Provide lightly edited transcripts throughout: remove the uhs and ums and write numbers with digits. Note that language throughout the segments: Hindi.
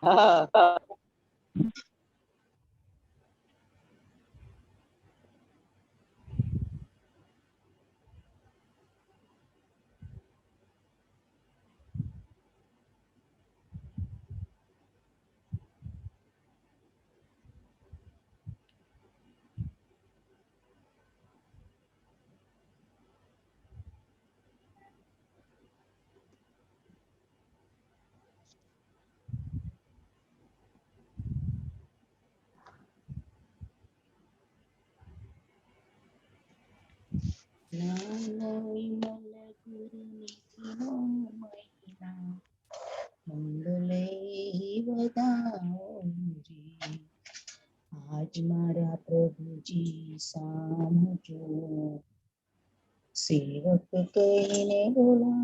हाँ। મંગલે વધાવજી આજ મારા પ્રભુજી સામજો સેવક કહીને બોલા.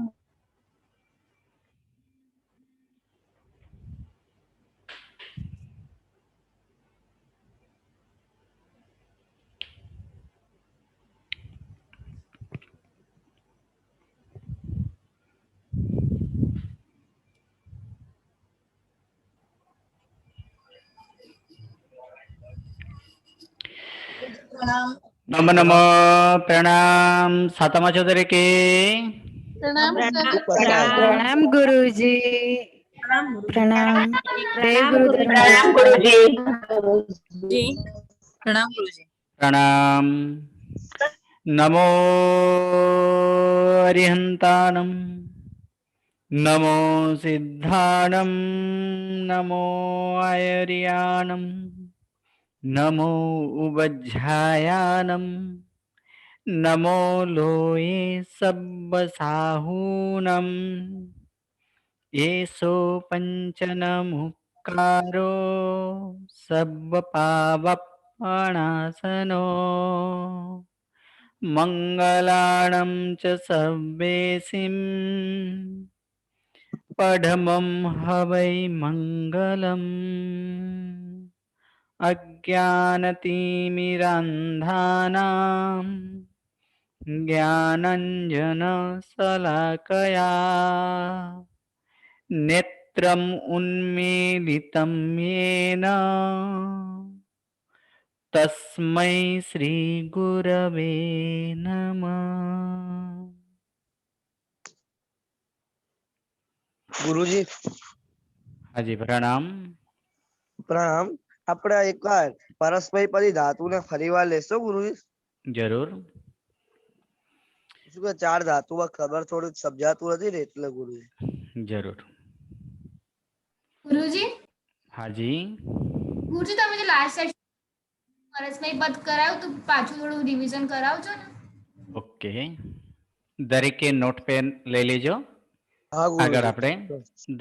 नमो नमो प्रणाम सातमा चौधरी के प्रणाम गुरुजी। प्रणाम देव गुरुधर्म प्रणाम गुरुजी। प्रणाम नमो अरिहंतानम नमो सिद्धाणम नमो आयर्याणम नमो उबज्झायानम नमो लोये सब्बसाहूनम येसो पंचनमुक्कारो सब्बपावपणासनो मंगलाणं च सब्बेसिं पढमं हवै मंगलम् अज्ञानतिमिरान्धानां ज्ञानञ्जनशलाकया नेत्रम् उन्मीलितं येन तस्मै श्री गुरवे नमः। गुरुजी हाँ जी प्रणाम। प्रणाम। આપણે એકવાર પરસ્પરી પદી ધાતુને ફરીવાર લેશો ગુરુજી? जरूर। શું કે ચાર ધાતુમાં ખબર થોડું સમજાતું નથી ને એટલે ગુરુજી। जरूर गुरुजी हाँ जी। गुरुजी તમે જે લાસ્ટ સેશન પરસ્મય પદ કરાયું તો પાછું થોડું રિવિઝન કરાવજો ને। ओके दरेके नोट पेन લઈ લેજો। હા આગળ ગુરુજી। આપણે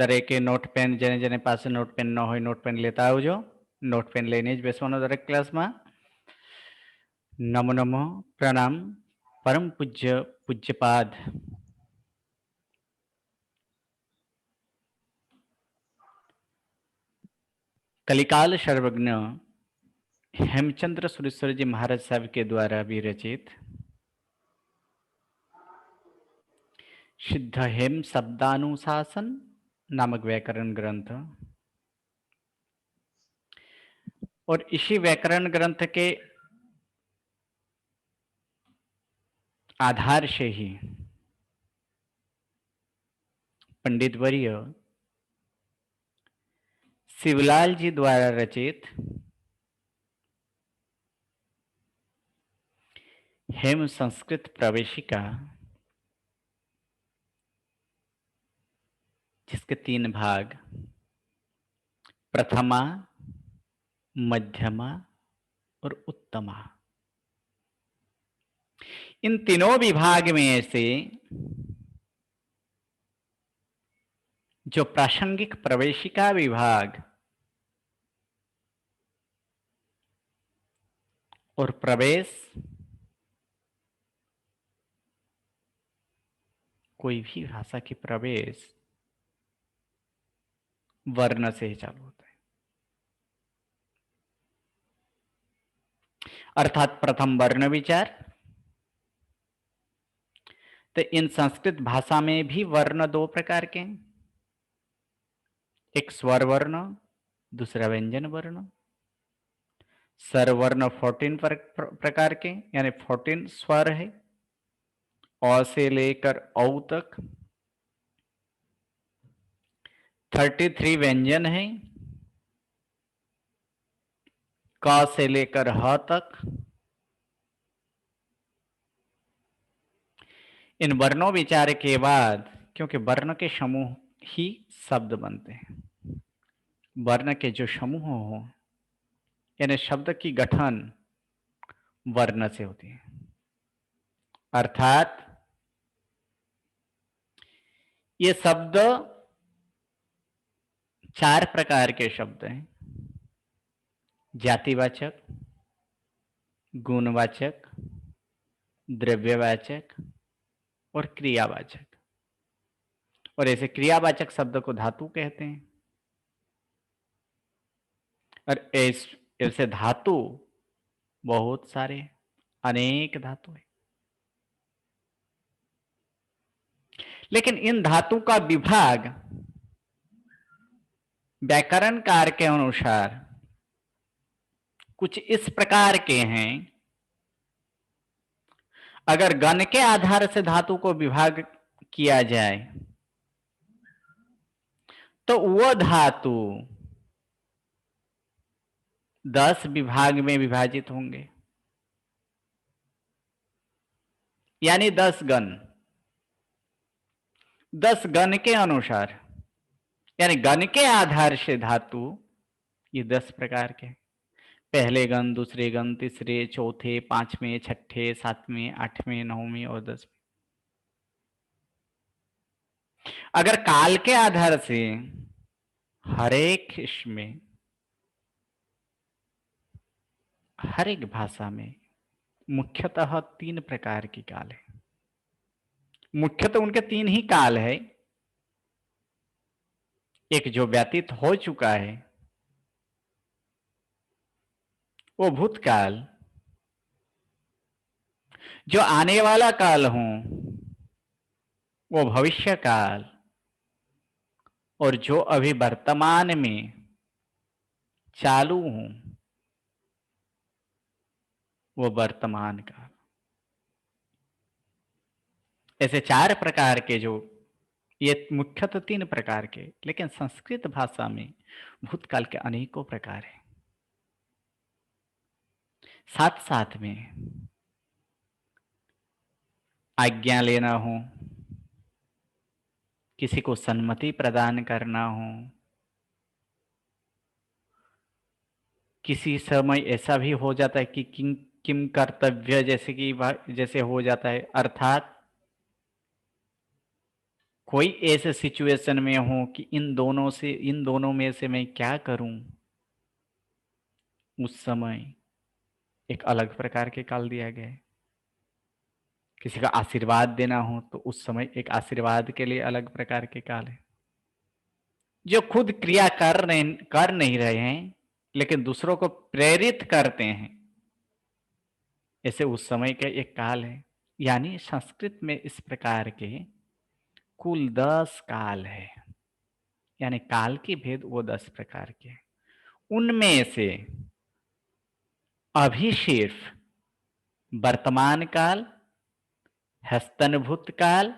દરેકે નોટ પેન જેને જેને પાસે નોટ પેન ન હોય નોટ પેન લેતા આવજો। નોટ પેન લઈને જ બેસવાનો દરેક ક્લાસમાં। નમો નમો પ્રણામ પરમ પૂજ્ય પૂજ્યપાદ कलिकाल सर्वज्ञ हेमचंद्र सुरेश्वर जी महाराज साहब के द्वारा विरचित सिद्ध हेम शब्दानुशासन नामक व्याकरण ग्रंथ और इसी व्याकरण ग्रंथ के आधार से ही पंडित वर्य शिवलाल जी द्वारा रचित हेम संस्कृत प्रवेशिका जिसके 3 भाग प्रथमा मध्यमा और उत्तमा, इन तीनों विभाग में से जो प्रासंगिक प्रवेशिका विभाग और प्रवेश कोई भी भाषा की प्रवेश वर्ण से ही चालू होता है, अर्थात प्रथम वर्ण विचार। तो इन संस्कृत भाषा में भी वर्ण 2 प्रकार के हैं, एक स्वर वर्ण दूसरा व्यंजन वर्ण। स्वरवर्ण 14 प्रकार के, यानी 14 स्वर है। अ से लेकर औ तक 33 व्यंजन है। क से लेकर ह तक। इन वर्णों विचार के बाद, क्योंकि वर्ण के समूह ही शब्द बनते हैं, वर्ण के जो समूह हो यानी शब्द की गठन वर्ण से होती है। अर्थात ये शब्द 4 प्रकार के शब्द हैं। जातिवाचक, गुणवाचक, द्रव्यवाचक और क्रियावाचक। और ऐसे क्रियावाचक शब्द को धातु कहते हैं। और ऐसे धातु बहुत सारे, अनेक धातु है। लेकिन इन धातु का विभाग व्याकरणकार के अनुसार कुछ इस प्रकार के हैं। अगर गण के आधार से धातु को विभाग किया जाए तो वह धातु 10 विभाग में विभाजित होंगे, यानी 10 गण। 10 गण के अनुसार, यानी गण के आधार से धातु ये 10 प्रकार के। पहले गण, दूसरे गण, तीसरे, चौथे, पांचवें, छठे, सातवें, आठवें, नौवें और 10वें। अगर काल के आधार से हर एक इसमें, हर एक भाषा में मुख्यतः 3 प्रकार की काल है। मुख्यतः उनके 3 ही काल है। एक जो व्यतीत हो चुका है वो भूतकाल, जो आने वाला काल हो वो भविष्य काल, और जो अभी वर्तमान में चालू हो वो वर्तमान काल। ऐसे 4 प्रकार के, जो ये मुख्यतः 3 प्रकार के, लेकिन संस्कृत भाषा में भूतकाल के अनेकों प्रकार हैं। साथ साथ में आज्ञा लेना हो, किसी को सम्मति प्रदान करना हो, किसी समय ऐसा भी हो जाता है कि किम कर्तव्य जैसे हो जाता है। अर्थात कोई ऐसे सिचुएशन में हो कि इन दोनों में से मैं क्या करूं, उस समय एक अलग प्रकार के काल दिया गया है। किसी का आशीर्वाद देना हो तो उस समय एक आशीर्वाद के लिए अलग प्रकार के काल है। जो खुद क्रिया कर नहीं रहे हैं लेकिन दूसरों को प्रेरित करते हैं, ऐसे उस समय का एक काल है। यानी संस्कृत में इस प्रकार के कुल 10 काल है, यानी काल के भेद वो 10 प्रकार के। उनमें से अभी सिर्फ वर्तमान काल, हस्तनभूत काल,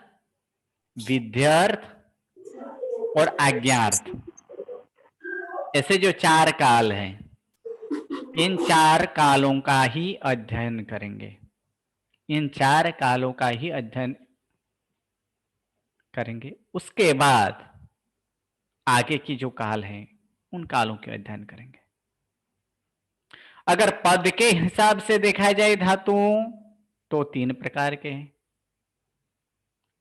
विध्यर्थ और आज्ञार्थ, ऐसे जो 4 काल हैं, इन 4 कालों का ही अध्ययन करेंगे। इन 4 कालों का ही अध्ययन करेंगे। उसके बाद आगे की जो काल हैं उन कालों के अध्ययन करेंगे। अगर पद के हिसाब से देखा जाए धातुओं तो 3 प्रकार के हैं।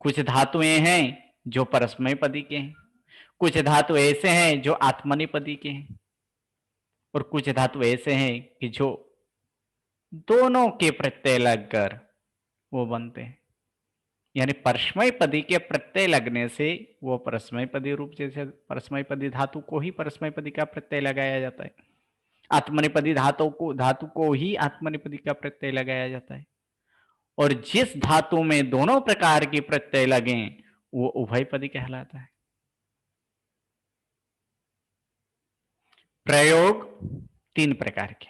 कुछ धातुएं हैं जो परस्मैपदी के हैं, कुछ धातु ऐसे हैं जो आत्मनेपदी के हैं, और कुछ धातु ऐसे हैं कि जो दोनों के प्रत्यय लगकर वो बनते हैं। यानी परस्मैपदी के प्रत्यय लगने से वो परस्मैपदी रूप, जैसे परस्मैपदी धातु को ही परस्मैपदी का प्रत्यय लगाया जाता है, आत्मनेपदी धातु को ही आत्मनेपदी का प्रत्यय लगाया जाता है। और जिस धातु में दोनों प्रकार के प्रत्यय लगें वो उभयपदी कहलाता है। प्रयोग 3 प्रकार के,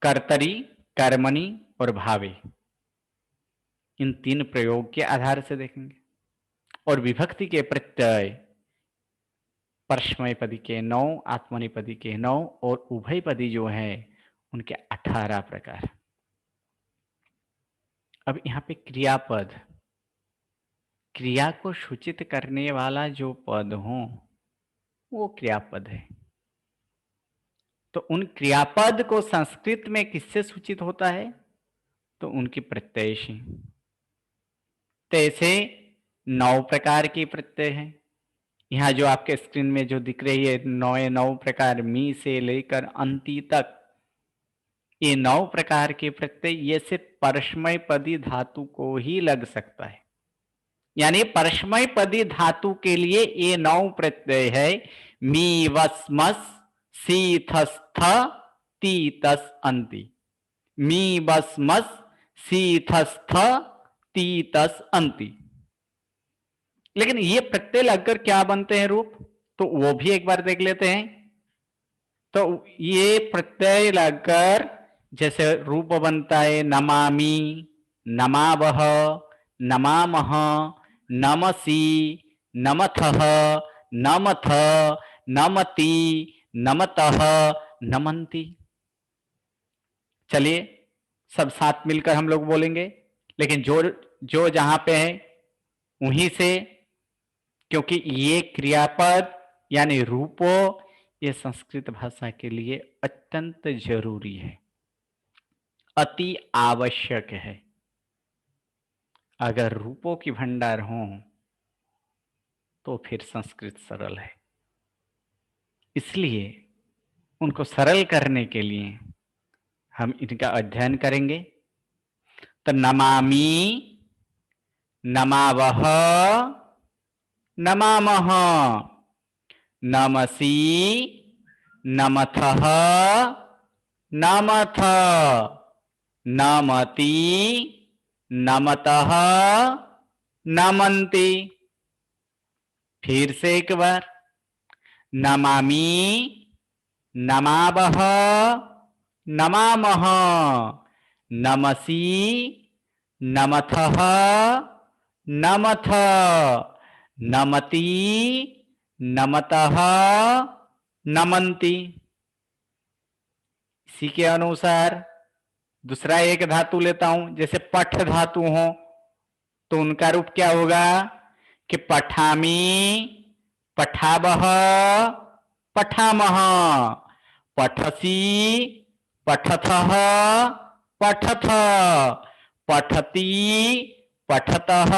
कर्तरी, कर्मणि और भावे। इन 3 प्रयोग के आधार से देखेंगे। और विभक्ति के प्रत्यय परस्मैपदी के 9, आत्मनेपदी के 9 और उभयपदी जो है उनके 18 प्रकार। अब यहाँ पे क्रियापद, क्रिया को सूचित करने वाला जो पद हो वो क्रियापद है। तो उन क्रियापद को संस्कृत में किससे सूचित होता है? तो उनकी प्रत्यय से। तो ऐसे 9 प्रकार के प्रत्यय हैं। यहाँ जो आपके स्क्रीन में जो दिख रही है 9 प्रकार, मी से लेकर अंति तक, ये 9 प्रकार के प्रत्यय ये सिर्फ परस्मैपदी धातु को ही लग सकता है। यानी परस्मैपदी धातु के लिए ये 9 प्रत्यय है। मी वस मस सी थस थ ती तस अंति। मी बस मस सी थस थ ती तस अंति। लेकिन ये प्रत्यय लगकर क्या बनते हैं रूप, तो वो भी एक बार देख लेते हैं। तो ये प्रत्यय लगकर जैसे रूप बनता है नमामि, नमावह, नमामह, नमसि, नमथः, नमथ, नमति, नमतः, नमन्ति। चलिए सब साथ मिलकर हम लोग बोलेंगे, लेकिन जो जहां पे है वहीं से, क्योंकि ये क्रियापद यानी रूपो ये संस्कृत भाषा के लिए अत्यंत जरूरी है, अति आवश्यक है। अगर रूपों की भंडार हो तो फिर संस्कृत सरल है। इसलिए उनको सरल करने के लिए हम इनका अध्ययन करेंगे। तो नमामि, नमावह, नमामः, नमसि, नमथः, नमथ, नमति, नमतः, नमन्ति। फिर से एक बार, नमामि, नमावह, नमामः, नमसि, नमथः, नमथ, नमति, नमतः, नमन्ति। इसी के अनुसार दूसरा एक धातु लेता हूं, जैसे पठ धातु हो तो उनका रूप क्या होगा कि पठामि, पठावह, पठामः, पठसि, पठथः, पठथ, पठति, पठतः,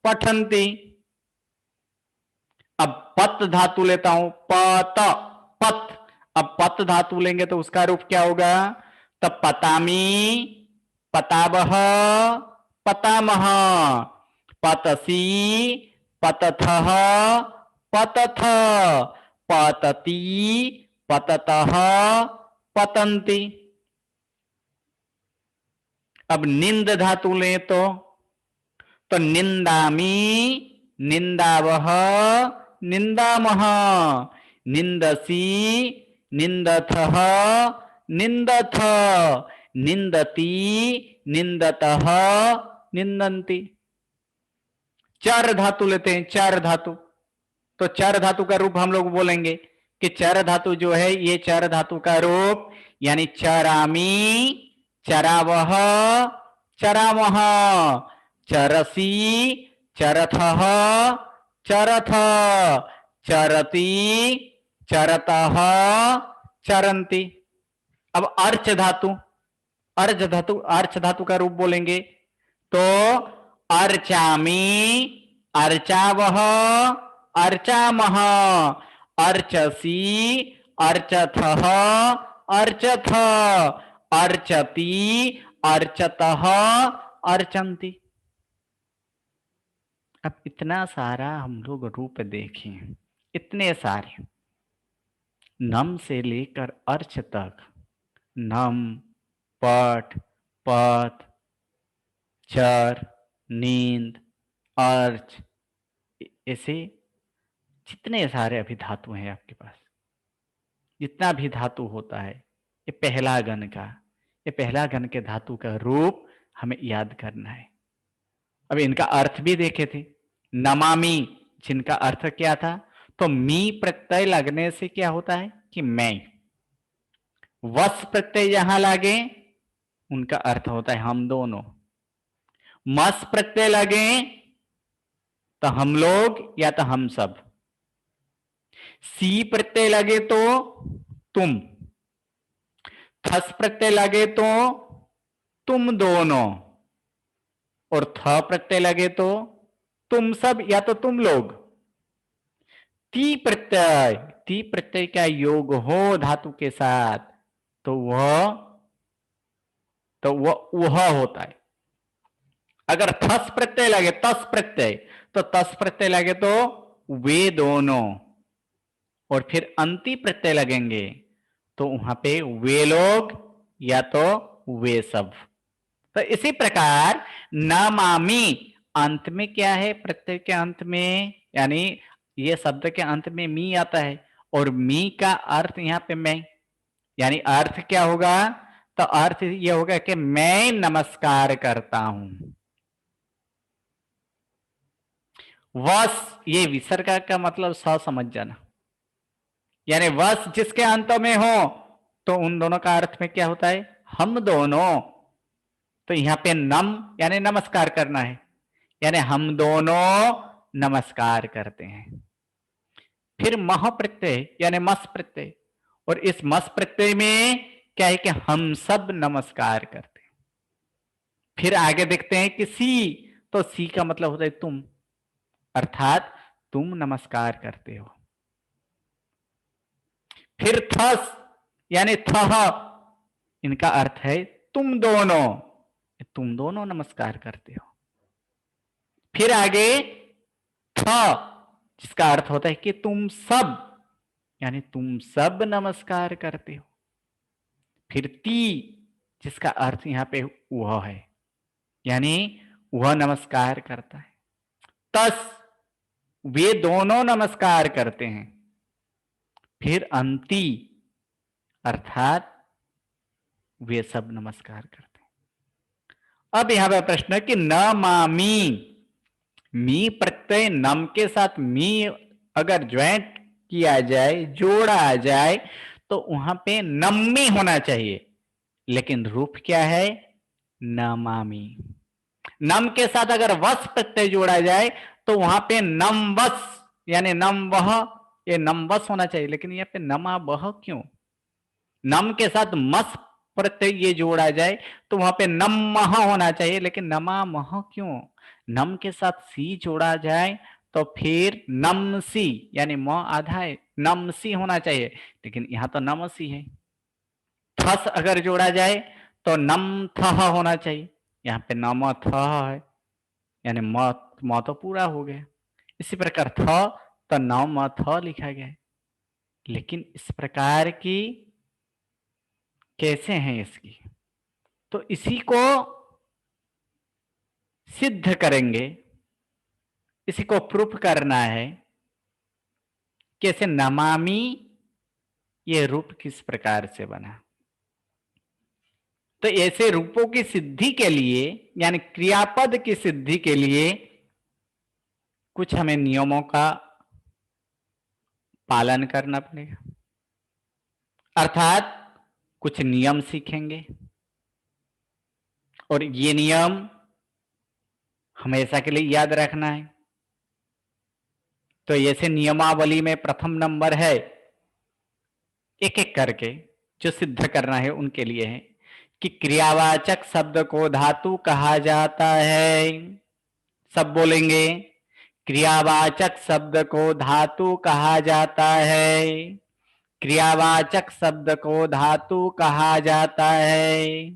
पठन्ति। अब पत धातु लेता हूं, पत, पत। अब पत धातु लेंगे तो उसका रूप क्या होगा? तब पतामि, पतावह, पतामह, पतसि, पतथः, पतथ, पतति, पततः, पतन्ति। अब निंद धातु लें तो निंदामि, निंदावह, निंदामः, निंदसि, निंदथः, निंदथ, निंदति, निंदतः, निंदन्ति। चार धातु लेते हैं, चार धातु। तो चार धातु का रूप हम लोग बोलेंगे कि चार धातु जो है ये चार धातु का रूप यानी चरामि, चरावह, चरामः, चरसि, चरथः, चरथ, चरति, चरतः, चरन्ति। अब अर्च धातु, अर्च धातु, अर्च धातु का रूप बोलेंगे तो अर्चामि, अर्चावह, अर्चामः, अर्चसि, अर्चथः, अर्चथ, अर्चति, अर्चतः, अर्चन्ति। अब इतना सारा हम लोग रूप देखें, इतने सारे, नम से लेकर अर्च तक, नम, पट, पत, चर, नींद, अर्च, ऐसे जितने सारे अभी धातु हैं आपके पास, जितना भी धातु होता है, ये पहला गण का, ये पहला गण के धातु का रूप हमें याद करना है। अब इनका अर्थ भी देखे थे। नमामि, जिनका अर्थ क्या था, तो मी प्रत्यय लगने से क्या होता है कि मैं। वस प्रत्यय यहां लगे, उनका अर्थ होता है हम दोनों। मस प्रत्यय लगे तो हम लोग या तो हम सब। सी प्रत्यय लगे तो तुम। थस प्रत्यय लगे तो तुम दोनों। और थ प्रत्यय लगे तो तुम सब या तो तुम लोग। ती प्रत्यय का योग हो धातु के साथ तो वह होता है। अगर थस प्रत्यय लगे, तस प्रत्यय, तो तस प्रत्यय लगे तो वे दोनों। और फिर अंति प्रत्यय लगेंगे तो वहां पे वे लोग या तो वे सब। तो इसी प्रकार नमामि अंत में क्या है, प्रत्यय के अंत में, यानी ये शब्द के अंत में मी आता है और मी का अर्थ यहां पे मैं, यानी अर्थ क्या होगा, तो अर्थ ये होगा कि मैं नमस्कार करता हूं। वस, ये विसर्ग का मतलब स समझ जाना, यानी वस जिसके अंत में हो तो उन दोनों का अर्थ में क्या होता है, हम दोनों। तो यहां पे नम यानी नमस्कार करना है, यानी हम दोनों नमस्कार करते हैं। फिर मह प्रत्यय यानी मस प्रत्यय, और इस मस प्रत्यय में क्या है कि हम सब नमस्कार करते हैं। फिर आगे देखते हैं कि सी, तो सी का मतलब होता है तुम, अर्थात तुम नमस्कार करते हो। फिर थस यानी थह, इनका अर्थ है तुम दोनों नमस्कार करते हो। फिर आगे थ, जिसका अर्थ होता है कि तुम सब, यानी तुम सब नमस्कार करते हो। फिर ती, जिसका अर्थ यहां पे वह है, यानी वह नमस्कार करता है। तस, वे दोनों नमस्कार करते हैं। फिर अंति, अर्थात वे सब नमस्कार करते हैं। अब यहां पर प्रश्न है कि न मामी, मी प्रत्यय नम के साथ मी अगर ज्वाइंट किया जाए, जोड़ा जाए, तो वहां पे नम्मी होना चाहिए, लेकिन रूप क्या है, नमामि। नम के साथ अगर वस प्रत्यय जोड़ा जाए तो वहां पे नम वस यानी नम वह, ये नम वस होना चाहिए, लेकिन यहाँ पे नमा वह क्यों। नम के साथ मस प्रत्यय ये जोड़ा जाए तो वहां पे नम मह होना चाहिए, लेकिन नमा मह क्यों। नम के साथ सी जोड़ा जाए तो फिर नमसी यानी म आधा है, नमसी होना चाहिए, लेकिन यहां तो नमसी है। थस अगर जोड़ा जाए तो नम थह होना चाहिए, यहाँ पे नम थ है, यानी म तो पूरा हो गया। इसी प्रकार थ तो नम थ लिखा गया है। लेकिन इस प्रकार की कैसे हैं इसकी, तो इसी को सिद्ध करेंगे, इसी को प्रूफ करना है। कैसे नमामि ये रूप किस प्रकार से बना। तो ऐसे रूपों की सिद्धि के लिए, यानी क्रियापद की सिद्धि के लिए कुछ हमें नियमों का पालन करना पड़ेगा, अर्थात कुछ नियम सीखेंगे, और ये नियम हमेशा के लिए याद रखना है। तो ऐसे नियमावली में प्रथम नंबर है, एक एक करके जो सिद्ध करना है उनके लिए है कि क्रियावाचक शब्द को धातु कहा जाता है। सब बोलेंगे, क्रियावाचक शब्द को धातु कहा जाता है। क्रियावाचक शब्द को धातु कहा जाता है।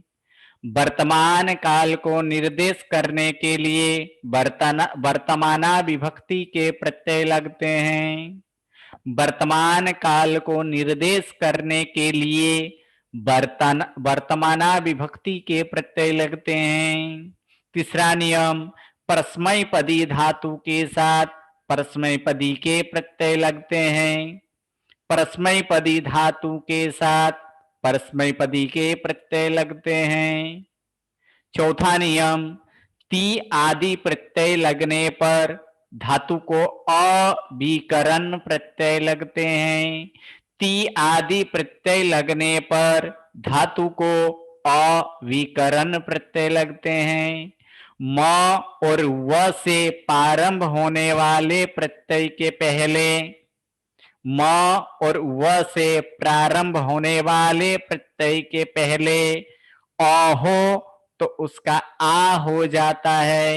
वर्तमान काल को निर्देश करने के लिए वर्तमाना विभक्ति के प्रत्यय लगते हैं। वर्तमान काल को निर्देश करने के लिए वर्तमाना विभक्ति के प्रत्यय लगते हैं। तीसरा नियम, परस्मैपदी धातु के साथ परस्मैपदी के प्रत्यय लगते हैं। परस्मैपदी धातु के साथ परस्मैपदी के प्रत्यय लगते हैं। चौथा नियम, ती आदि प्रत्यय लगने पर धातु को अविकरण प्रत्यय लगते हैं। ती आदि प्रत्यय लगने पर धातु को अविकरण प्रत्यय लगते हैं। म और व से प्रारंभ होने वाले प्रत्यय के पहले, म और व से प्रारंभ होने वाले प्रत्यय के पहले अ हो तो उसका आ हो जाता है।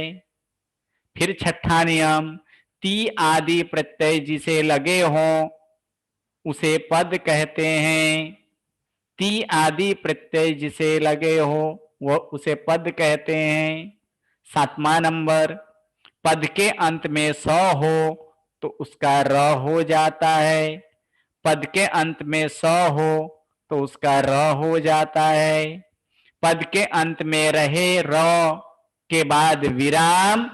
फिर छठा नियम, ती आदि प्रत्यय जिसे लगे हों उसे पद कहते हैं। ती आदि प्रत्यय जिसे लगे हो वह उसे पद कहते हैं। 7वां नंबर, पद के अंत में स हो तो उसका र हो जाता है। पद के अंत में स हो तो उसका र हो जाता है। पद के अंत में रहे र के बाद विराम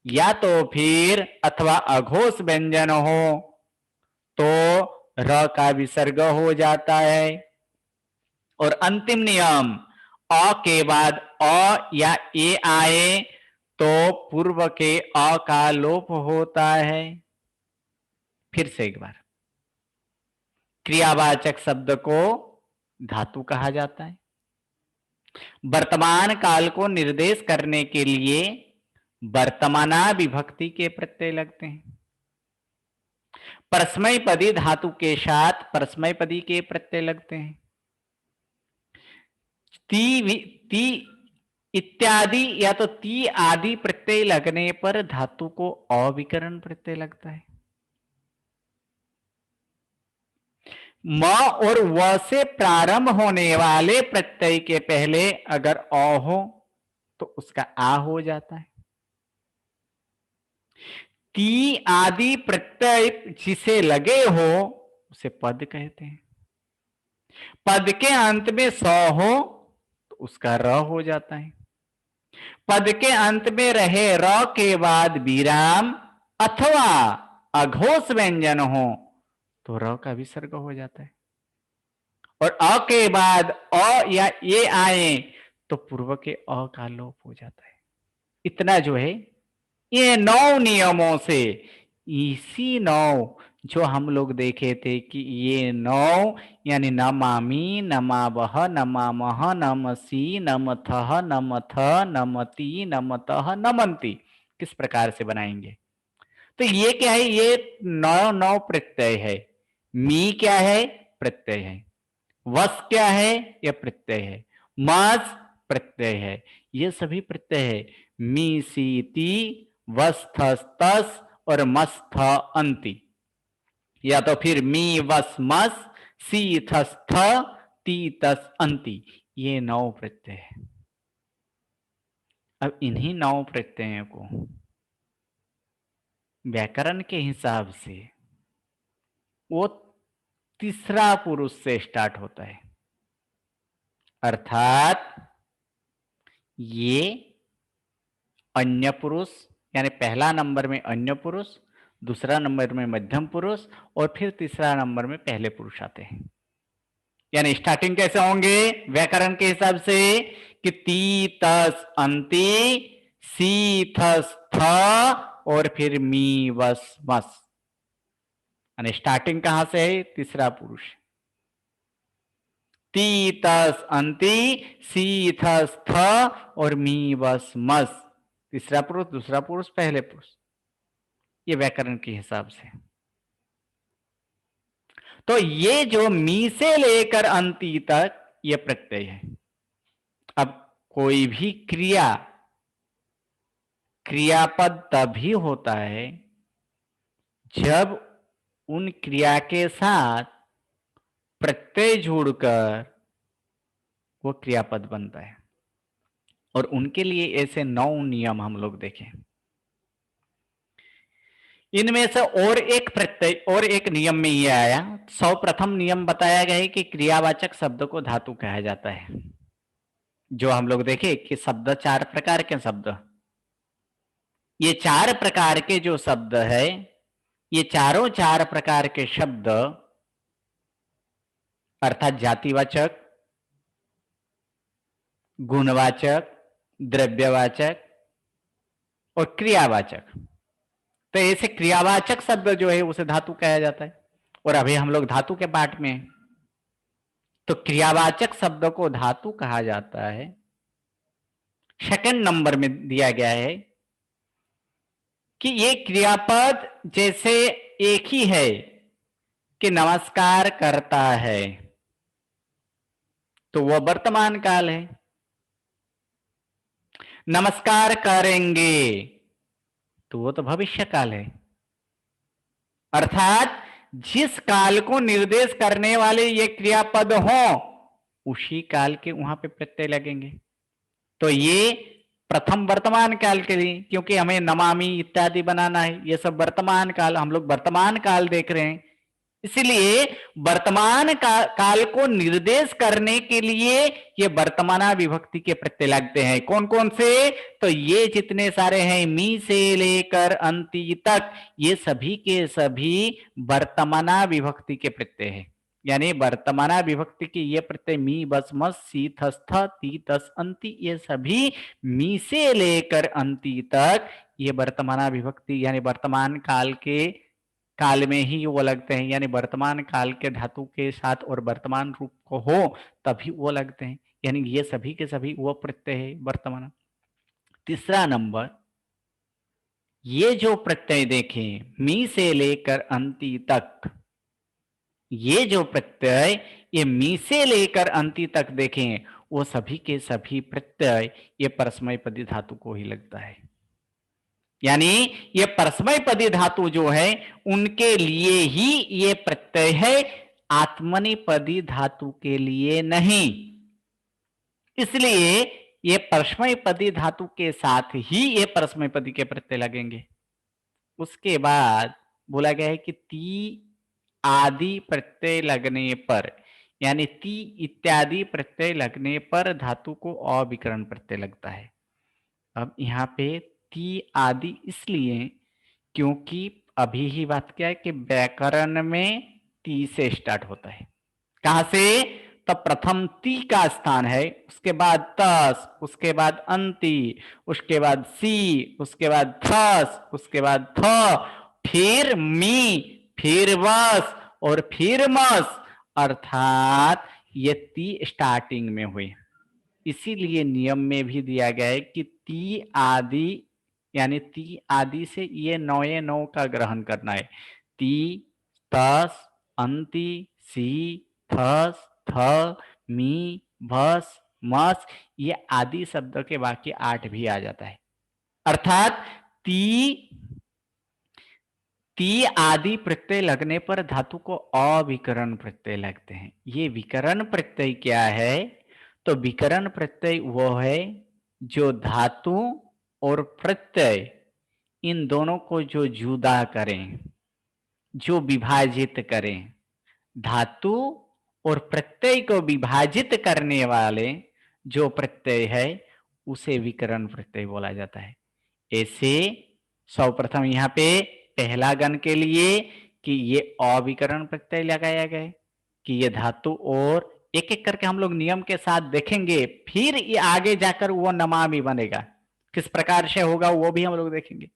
या तो फिर अथवा अघोष व्यंजन हो तो र का विसर्ग हो जाता है। और अंतिम नियम, अ के बाद अ या ए आए तो पूर्व के अ का लोप होता है। फिर से एक बार, क्रियावाचक शब्द को धातु कहा जाता है। वर्तमान काल को निर्देश करने के लिए वर्तमाना विभक्ति के प्रत्यय लगते हैं। परस्मैपदी धातु के साथ परस्मैपदी के प्रत्यय लगते हैं। ती इत्यादि या तो ती आदि प्रत्यय लगने पर धातु को अविकरण प्रत्यय लगता है। म और व से प्रारंभ होने वाले प्रत्यय के पहले अगर अ हो तो उसका आ हो जाता है। ती आदि प्रत्यय जिसे लगे हो उसे पद कहते हैं। पद के अंत में स हो तो उसका र हो जाता है। पद के अंत में रहे र के बाद विराम अथवा अघोष व्यंजन हो तो र का विसर्ग हो जाता है। और अ के बाद अ या ए आए तो पूर्व के अ का लोप हो जाता है। इतना जो है ये 9 नियमों से, इसी 9 जो हम लोग देखे थे कि ये 9 यानी नमामि, नमावह, नमामह, नमसि, नमथः, नमथ, नमति, नमतः, नमन्ति किस प्रकार से बनाएंगे। तो ये क्या है, ये 9 प्रत्यय है। मी क्या है, प्रत्यय है। वस क्या है, यह प्रत्यय है। मस प्रत्यय है। ये सभी प्रत्यय है। मी सी ती, वस्थस तस और मस्थ अंति, या तो फिर मी वस मस, सी थस थ, ती तस अंति, ये 9 प्रत्यय है। अब इन्हीं 9 प्रत्ययों को व्याकरण के हिसाब से वो तीसरा पुरुष से स्टार्ट होता है, अर्थात ये अन्य पुरुष, यानी पहला नंबर में अन्य पुरुष, दूसरा नंबर में मध्यम पुरुष और फिर तीसरा नंबर में पहले पुरुष आते हैं। यानी स्टार्टिंग कैसे होंगे व्याकरण के हिसाब से कि ती तस अंति, सी थस थ और फिर मी वस मस। यानी स्टार्टिंग कहां से है, तीसरा पुरुष। ती तस अंति, सी थस थ और मी वस मस, तीसरा पुरुष, दूसरा पुरुष, पहले पुरुष, ये व्याकरण के हिसाब से। तो ये जो मी से लेकर अंति तक ये प्रत्यय है। अब कोई भी क्रियापद तभी होता है जब उन क्रिया के साथ प्रत्यय जोड़कर वो क्रियापद बनता है। और उनके लिए ऐसे 9 नियम हम लोग देखें। इनमें से और एक प्रत्यय और एक नियम में ये आया, सर्वप्रथम नियम बताया गया है कि क्रियावाचक शब्द को धातु कहा जाता है। जो हम लोग देखे कि शब्द 4 प्रकार के शब्द, ये 4 प्रकार के जो शब्द है, ये चारों 4 प्रकार के शब्द अर्थात जातिवाचक, गुणवाचक, द्रव्यवाचक और क्रियावाचक। तो ऐसे क्रियावाचक शब्द जो है उसे धातु कहा जाता है। और अभी हम लोग धातु के पाठ में हैं, तो क्रियावाचक शब्द को धातु कहा जाता है। सेकंड नंबर में दिया गया है कि ये क्रियापद जैसे एक ही है कि नमस्कार करता है, तो वह वर्तमान काल है। नमस्कार करेंगे तो वो तो भविष्य काल है। अर्थात जिस काल को निर्देश करने वाले ये क्रियापद हो उसी काल के वहां पे प्रत्यय लगेंगे। तो ये प्रथम वर्तमान काल के लिए, क्योंकि हमें नमामि इत्यादि बनाना है, ये सब वर्तमान काल, हम लोग वर्तमान काल देख रहे हैं, इसलिए वर्तमान काल को निर्देश करने के लिए ये वर्तमाना विभक्ति के प्रत्यय लगते हैं। कौन कौन से? तो ये जितने सारे हैं मी से लेकर अंति तक, ये सभी के सभी वर्तमाना विभक्ति के प्रत्यय हैं। यानी वर्तमाना विभक्ति की ये प्रत्यय मी बस मस सी थस थ ती तस अंति, ये सभी मी से लेकर अंति तक ये वर्तमाना विभक्ति यानी वर्तमान काल के काल में ही वो लगते हैं। यानी वर्तमान काल के धातु के साथ और वर्तमान रूप को हो तभी वो लगते हैं। यानी ये सभी के सभी वो प्रत्यय है वर्तमान। तीसरा नंबर, ये जो प्रत्यय देखें मी से लेकर अंति तक, ये जो प्रत्यय ये मी से लेकर अंति तक देखें, वो सभी के सभी प्रत्यय ये परस्मैपदी धातु को ही लगता है। यानी ये परस्मैपदी धातु जो है उनके लिए ही ये प्रत्यय है, आत्मनेपदी धातु के लिए नहीं। इसलिए ये परस्मैपदी धातु के साथ ही ये परस्मैपदी के प्रत्यय लगेंगे। उसके बाद बोला गया है कि ती आदि प्रत्यय लगने पर, यानी ती इत्यादि प्रत्यय लगने पर धातु को अविकरण प्रत्यय लगता है। अब यहाँ पे ती आदि इसलिए क्योंकि अभी ही बात क्या है कि व्याकरण में ती से स्टार्ट होता है। कहां से? तो प्रथम ती का स्थान है, उसके बाद तस, उसके बाद अंति, उसके बाद सी, उसके बाद थस, उसके बाद थ, फिर मी, फिर वस और फिर मस, अर्थात ये ती स्टार्टिंग में हुए। इसीलिए नियम में भी दिया गया है कि ती आदि यानी ती आदि से ये नौए नौ का ग्रहण करना है। ती, तस, अंति, सी, थस, थ, मी, भस, मस, ये आदि शब्द के बाकी 8 भी आ जाता है। अर्थात ती आदि प्रत्यय लगने पर धातु को अविकरण प्रत्यय लगते हैं। ये विकरण प्रत्यय क्या है? तो विकरण प्रत्यय वो है जो धातु और प्रत्यय इन दोनों को जो जुदा करें, जो विभाजित करें। धातु और प्रत्यय को विभाजित करने वाले जो प्रत्यय है उसे विकरण प्रत्यय बोला जाता है। ऐसे सर्वप्रथम यहाँ पे पहला गण के लिए कि ये अविकरण प्रत्यय लगाया गया कि ये धातु, और एक एक करके हम लोग नियम के साथ देखेंगे, फिर ये आगे जाकर वो नमामि बनेगा, किस प्रकार से होगा वो भी हम लोग देखेंगे।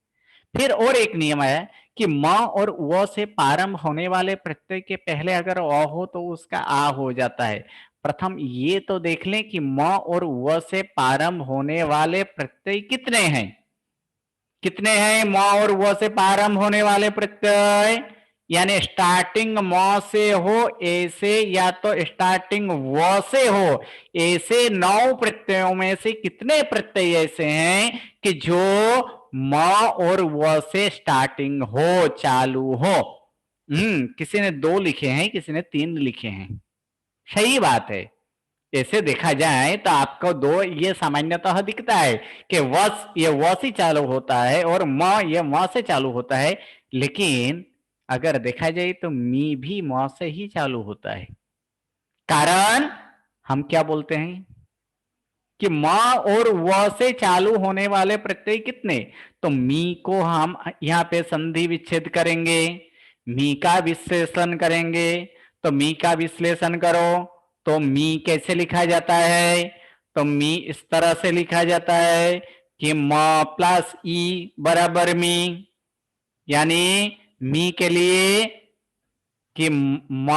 फिर और एक नियम है कि म और व से प्रारंभ होने वाले प्रत्यय के पहले अगर अ हो तो उसका आ हो जाता है। प्रथम ये तो देख लें कि म और व से प्रारंभ होने वाले प्रत्यय कितने हैं। कितने हैं म और व से प्रारंभ होने वाले प्रत्यय? यानी स्टार्टिंग म से हो ऐसे या तो स्टार्टिंग व से हो ऐसे 9 प्रत्ययों में से कितने प्रत्यय ऐसे हैं कि जो म और व से स्टार्टिंग हो, चालू हो। किसी ने 2 लिखे हैं, किसी ने 3 लिखे हैं, सही बात है। ऐसे देखा जाए तो आपको 2 ये सामान्यतः दिखता है कि वस ये व से चालू होता है और म ये म से चालू होता है, लेकिन अगर देखा जाए तो मी भी म से ही चालू होता है। कारण हम क्या बोलते हैं कि म और व से चालू होने वाले प्रत्यय कितने? तो मी को हम यहाँ पे संधि विच्छेद करेंगे, मी का विश्लेषण करेंगे तो मी का विश्लेषण करो। तो मी कैसे लिखा जाता है? तो मी इस तरह से लिखा जाता है कि म प्लस ई बराबर मी, यानी मी के लिए कि म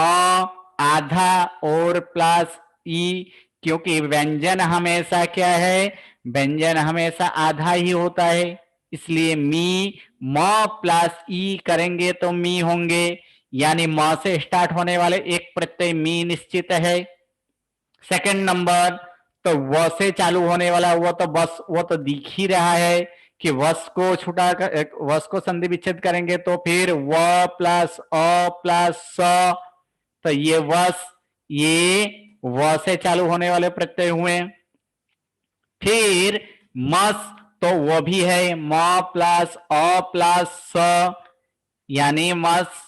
आधा और प्लस ई, क्योंकि व्यंजन हमेशा क्या है? व्यंजन हमेशा आधा ही होता है, इसलिए मी म प्लस ई करेंगे तो मी होंगे, यानी म से स्टार्ट होने वाले एक प्रत्यय मी निश्चित है। सेकंड नंबर, तो व से चालू होने वाला वो तो बस वो तो दिख ही रहा है कि वस को छुटा कर वस को संधि विच्छेद करेंगे तो फिर व प्लस अ प्लस स, तो ये वस, ये व से चालू होने वाले प्रत्यय हुए। फिर मस, तो वो भी है म प्लस अ प्लस स, यानी मस।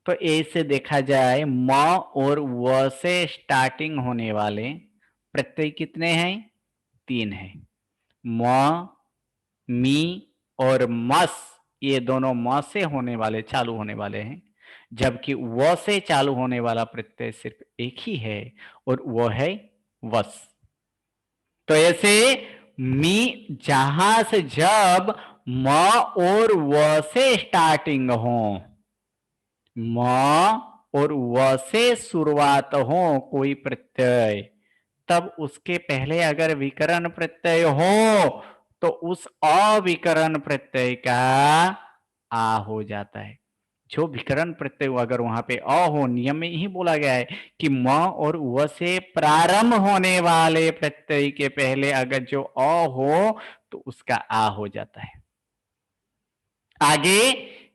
तो ऐसे देखा जाए म और व से स्टार्टिंग होने वाले प्रत्यय कितने हैं? 3 हैं। म, मी और मस, ये दोनों म से होने वाले चालू होने वाले हैं, जबकि व से चालू होने वाला प्रत्यय सिर्फ एक ही है और वो है वस। तो ऐसे मी जहां से जब म और व से स्टार्टिंग हो, म और व से शुरुआत हो कोई प्रत्यय, तब उसके पहले अगर विकरण प्रत्यय हो तो उस अविकरण प्रत्यय का आ हो जाता है। जो विकरण प्रत्यय अगर वहां पे अ हो, नियम में ही बोला गया है कि म और व से प्रारंभ होने वाले प्रत्यय के पहले अगर जो अ हो तो उसका आ हो जाता है। आगे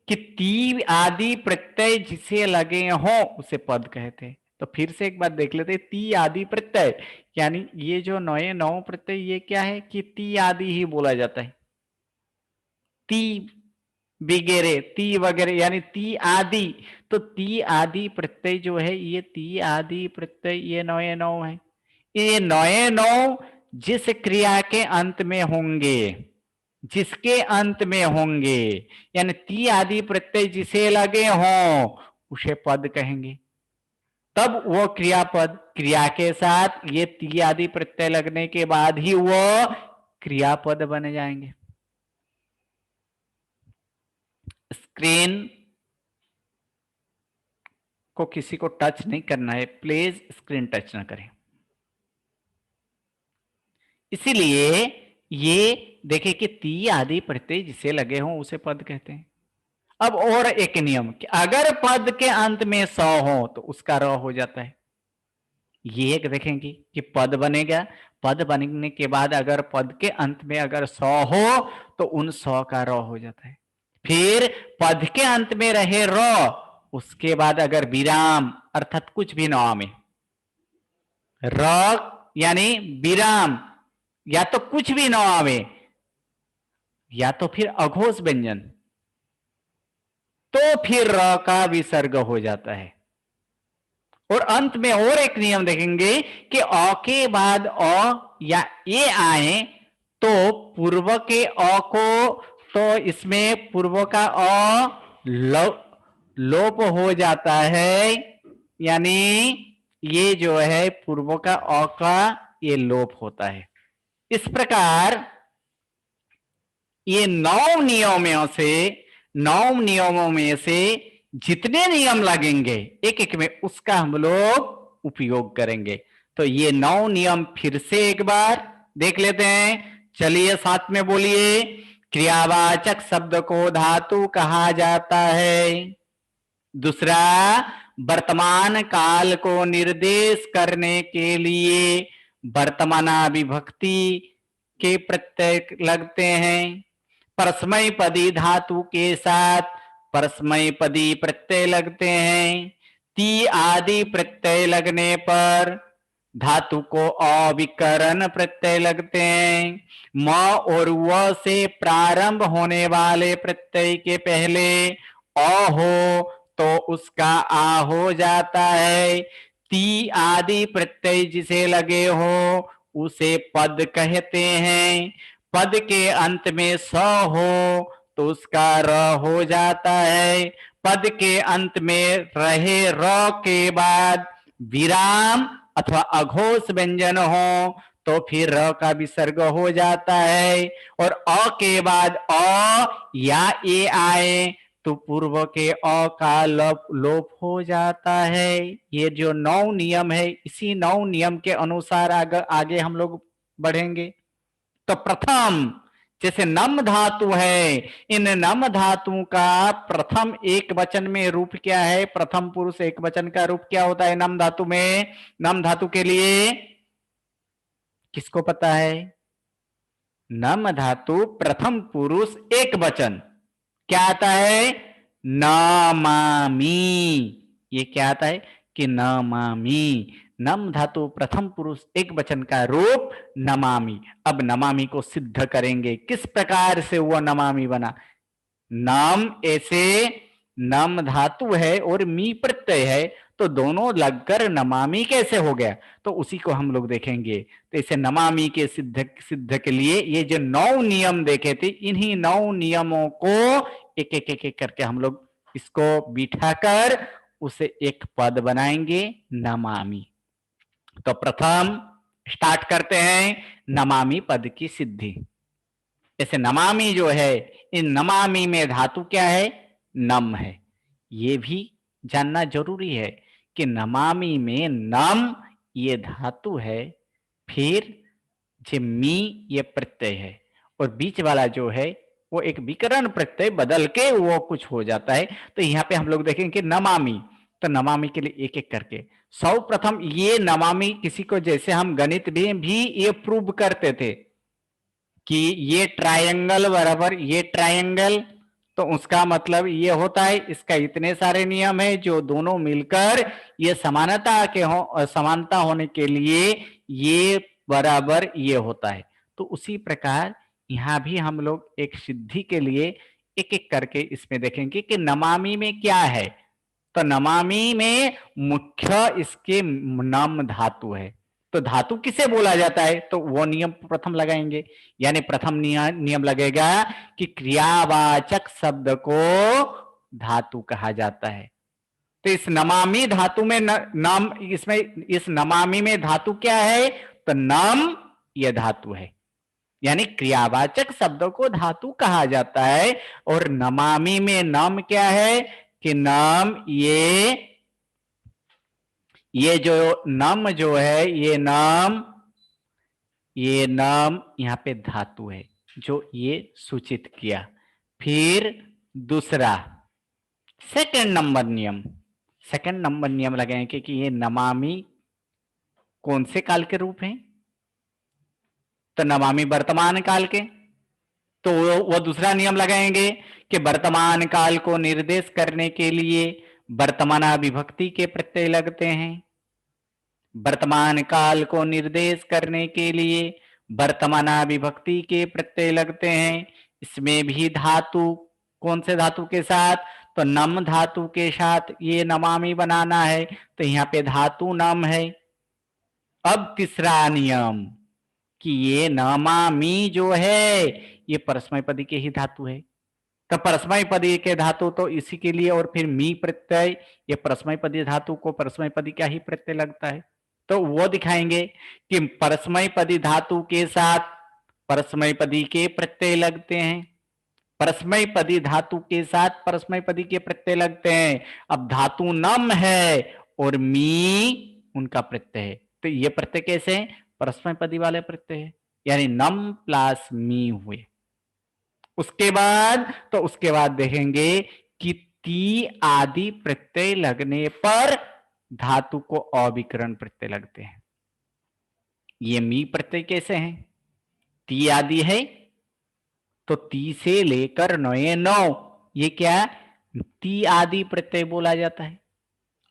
कि ती आदि प्रत्यय जिसे लगे हो उसे पद कहते हैं। तो फिर से एक बात देख लेते, ती आदि प्रत्यय, यानी ये जो नए नौ प्रत्यय ये क्या है कि ती आदि ही बोला जाता है। ती वगैरह, ती वगैरह, यानी ती आदि। तो ती आदि प्रत्यय जो है, ये ती आदि प्रत्यय ये नए नौ है। ये नए नौ जिस क्रिया के अंत में होंगे, जिसके अंत में होंगे, यानी ती आदि प्रत्यय जिसे लगे हों उसे पद कहेंगे। तब वो क्रियापद, क्रिया के साथ ये ती आदि प्रत्यय लगने के बाद ही वो क्रियापद बन जाएंगे। स्क्रीन को किसी को टच नहीं करना है, प्लीज स्क्रीन टच ना करें। इसीलिए ये देखें कि ती आदि प्रत्यय जिसे लगे हों उसे पद कहते हैं। अब और एक नियम कि अगर पद के अंत में स हो तो उसका र हो जाता है। ये एक देखेंगे कि पद बनेगा, पद बनने के बाद अगर पद के अंत में अगर स हो तो उन स का र हो जाता है। फिर पद के अंत में रहे र, उसके बाद अगर विराम अर्थात कुछ भी न आवे, र यानी विराम, या तो कुछ भी न आवे या तो फिर अघोष व्यंजन, तो फिर र का विसर्ग हो जाता है। और अंत में और एक नियम देखेंगे कि अ के बाद अ या ए आए तो पूर्व के अ को, तो इसमें पूर्व का अ लोप हो जाता है, यानी ये जो है पूर्व का अ का ये लोप होता है। इस प्रकार ये 9 नियमों में से जितने नियम लगेंगे एक एक में उसका हम लोग उपयोग करेंगे। तो ये 9 नियम फिर से एक बार देख लेते हैं। चलिए साथ में बोलिए। क्रियावाचक शब्द को धातु कहा जाता है। दूसरा, वर्तमान काल को निर्देश करने के लिए वर्तमाना विभक्ति के प्रत्यय लगते हैं। परस्मैपदी धातु के साथ परस्मैपदी प्रत्यय लगते हैं। ती आदि प्रत्यय लगने पर धातु को अविकरण प्रत्यय लगते हैं। म और व से प्रारंभ होने वाले प्रत्यय के पहले अ हो तो उसका आ हो जाता है। ती आदि प्रत्यय जिसे लगे हो उसे पद कहते हैं। पद के अंत में स हो तो उसका र हो जाता है। पद के अंत में रहे र के बाद विराम अथवा अघोष व्यंजन हो तो फिर र का विसर्ग हो जाता है, और अ के बाद अ या ए आए तो पूर्व के अ का लोप हो जाता है। ये जो 9 नियम है, इसी 9 नियम के अनुसार आगे हम लोग बढ़ेंगे। तो प्रथम जैसे नम धातु है, इन नम धातु का प्रथम एक वचन में रूप क्या है? प्रथम पुरुष एक वचन का रूप क्या होता है नम धातु में? नम धातु के लिए किसको पता है? नम धातु प्रथम पुरुष एक वचन क्या आता है? नमामि। ये क्या आता है कि नमामि। नम धातु प्रथम पुरुष एक वचन का रूप नमामि। अब नमामि को सिद्ध करेंगे। किस प्रकार से वो नमामि बना? नाम ऐसे नम धातु है और मी प्रत्यय है, तो दोनों लगकर नमामि कैसे हो गया? तो उसी को हम लोग देखेंगे। तो इसे नमामि के सिद्ध के लिए ये जो 9 नियम देखे थे, इन्हीं 9 नियमों को एक एक एक एक करके हम लोग इसको बिठाकर उसे एक पद बनाएंगे, नमामि। तो प्रथम स्टार्ट करते हैं नमामि पद की सिद्धि। जैसे नमामि जो है, इन नमामि में धातु क्या है? नम है। ये भी जानना जरूरी है कि नमामि में नम ये धातु है, फिर जे मी ये प्रत्यय है, और बीच वाला जो है वो एक विकरण प्रत्यय बदल के वो कुछ हो जाता है। तो यहाँ पे हम लोग देखेंगे कि नमामि, तो नमामि के लिए एक एक करके सर्वप्रथम ये नमामि किसी को, जैसे हम गणित में भी ये प्रूव करते थे कि ये ट्रायंगल बराबर ये ट्रायंगल, तो उसका मतलब ये होता है इसका इतने सारे नियम है जो दोनों मिलकर ये समानता के हो, समानता होने के लिए ये बराबर ये होता है। तो उसी प्रकार यहाँ भी हम लोग एक सिद्धि के लिए एक एक करके इसमें देखेंगे कि नमामि में क्या है। तो नमामि में मुख्य इसके नम धातु है। तो धातु किसे बोला जाता है? तो वो नियम प्रथम लगाएंगे। यानी प्रथम नियम लगेगा कि क्रियावाचक शब्द को धातु कहा जाता है। तो इस नमामि धातु में नाम इसमें इस नमामि में धातु क्या है? तो नम ये धातु है, यानी क्रियावाचक शब्द को धातु कहा जाता है। और नमामि में नम क्या है कि नम ये जो नम जो है, ये नम यहाँ पे धातु है जो ये सूचित किया। फिर दूसरा सेकंड नंबर नियम लगाएंगे कि ये नमामि कौन से काल के रूप हैं? तो नमामि वर्तमान काल के। तो वो दूसरा नियम लगाएंगे कि वर्तमान काल को निर्देश करने के लिए वर्तमाना विभक्ति के प्रत्यय लगते हैं। वर्तमान काल को निर्देश करने के लिए वर्तमाना विभक्ति के प्रत्यय लगते हैं। इसमें भी धातु कौन से धातु के साथ? तो नम धातु के साथ ये नमामि बनाना है। तो यहाँ पे धातु नम है। अब तीसरा नियम कि ये नमामि जो है ये परस्मैपदी के ही धातु है। तो परस्मैपदी के धातु तो इसी के लिए, और फिर मी प्रत्यय, ये परस्मैपदी धातु को परस्मैपदी का ही प्रत्यय लगता है। तो वो दिखाएंगे कि परस्मैपदी धातु के साथ परस्मैपदी के प्रत्यय लगते हैं, परस्मैपदी धातु के साथ परस्मैपदी के प्रत्यय लगते हैं। अब धातु नम है और मी उनका प्रत्यय है, तो ये प्रत्यय कैसे? परस्मैपदी वाले प्रत्यय है, यानी नम प्लस मी हुए। उसके बाद देखेंगे कि ती आदि प्रत्यय लगने पर धातु को अविकरण प्रत्यय लगते हैं। ये मी प्रत्यय कैसे हैं? ती आदि है तो ती से लेकर 9 ये क्या ती आदि प्रत्यय बोला जाता है।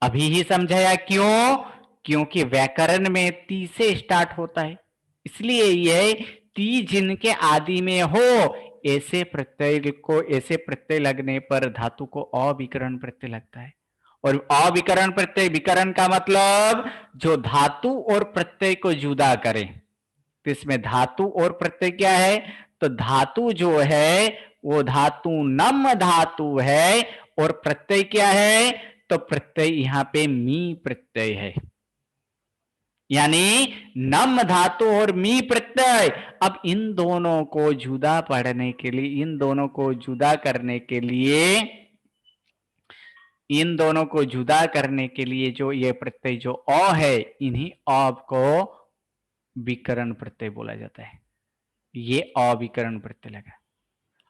अभी ही समझाया क्यों? क्योंकि व्याकरण में ती से स्टार्ट होता है, इसलिए यह ती जिनके आदि में हो ऐसे प्रत्यय लगने पर धातु को अविकरण प्रत्यय लगता है। और अविकरण प्रत्यय, विकरण का मतलब जो धातु और प्रत्यय को जुदा करे। तो इसमें धातु और प्रत्यय क्या है? तो धातु जो है वो धातु नम धातु है और प्रत्यय क्या है? तो प्रत्यय यहाँ पे मी प्रत्यय है, यानी नम धातु और मी प्रत्यय। अब इन दोनों को जुदा पढ़ने के लिए, इन दोनों को जुदा करने के लिए, इन दोनों को जुदा करने के लिए जो ये प्रत्यय जो अ है, इन्हीं अ को विकरण प्रत्यय बोला जाता है। ये अविकरण प्रत्यय लगा।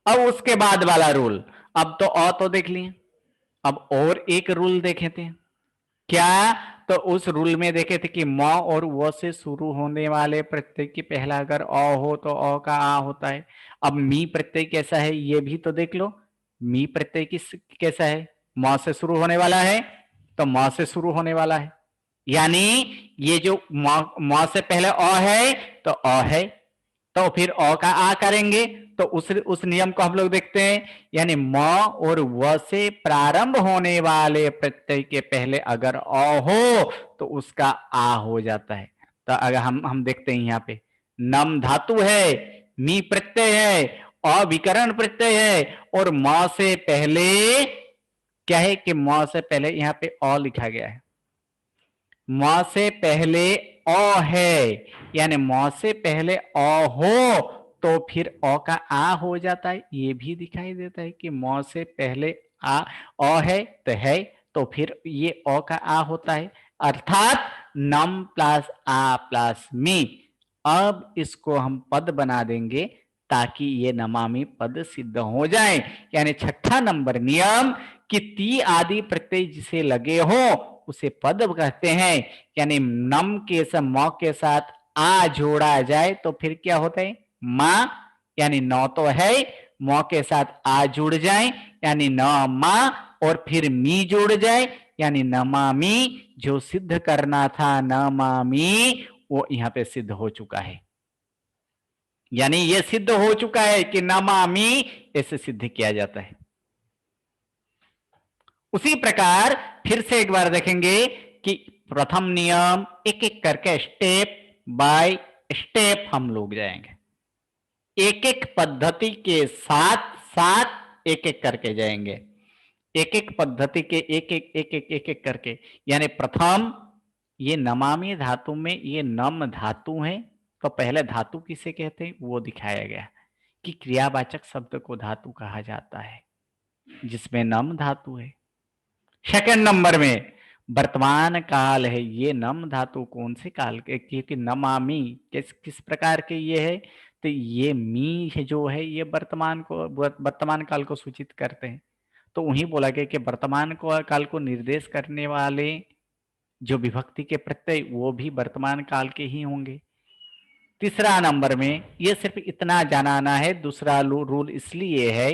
अब उसके बाद वाला रूल, अब तो अ तो देख लिए, अब और एक रूल देखे थे। क्या? तो उस रूल में देखे थे कि म और व से शुरू होने वाले प्रत्यय की पहला अगर अ हो तो अ का आ होता है। अब मी प्रत्यय कैसा है ये भी तो देख लो। मी प्रत्यय कैसा है? म से शुरू होने वाला है, तो म से शुरू होने वाला है, यानी ये जो म से पहले अ है तो अ है, तो फिर अ का आ करेंगे, तो उस नियम को हम लोग देखते हैं, यानी म और व से प्रारंभ होने वाले प्रत्यय के पहले अगर अ हो तो उसका आ हो जाता है। तो अगर हम देखते हैं यहाँ पे नम धातु है, मी प्रत्यय है, अविकरण प्रत्यय है, और म से पहले क्या है कि म से पहले यहाँ पे अ लिखा गया है, म से पहले अ है, यानी म से पहले अ हो तो फिर अ का आ हो जाता है। ये भी दिखाई देता है कि म से पहले अ है तो फिर ये अ का आ होता है, अर्थात नम प्लस आ प्लस मी। अब इसको हम पद बना देंगे ताकि ये नमामि पद सिद्ध हो जाए। यानी छठा नंबर नियम कि ती आदि प्रत्यय जिसे लगे हो उसे पद कहते हैं। यानी नम के म के साथ आ जोड़ा जाए तो फिर क्या होता है? मां, यानी नौ तो है, म के साथ आ जुड़ जाए यानी न मां, और फिर मी जुड़ जाए यानी नमामि। जो सिद्ध करना था नमामि वो यहां पे सिद्ध हो चुका है, यानी ये सिद्ध हो चुका है कि नमामि ऐसे सिद्ध किया जाता है। उसी प्रकार फिर से एक बार देखेंगे कि प्रथम नियम एक एक करके स्टेप बाय स्टेप हम लोग जाएंगे, एक एक पद्धति के साथ साथ एक एक करके जाएंगे, एक एक पद्धति के एक एक करके। यानी प्रथम ये नमामि धातु में ये नम धातु है, तो पहले धातु किसे कहते हैं वो दिखाया गया कि क्रियावाचक शब्द को धातु कहा जाता है जिसमें नम धातु है। सेकंड नंबर में वर्तमान काल है, ये नम धातु कौन से काल के, क्योंकि नमामि किस प्रकार के ये है, तो ये मी है जो है ये वर्तमान काल को सूचित करते हैं। तो वही बोला गया कि वर्तमान काल को निर्देश करने वाले जो विभक्ति के प्रत्यय वो भी वर्तमान काल के ही होंगे। तीसरा नंबर में ये सिर्फ इतना जानना है, दूसरा रूल इसलिए है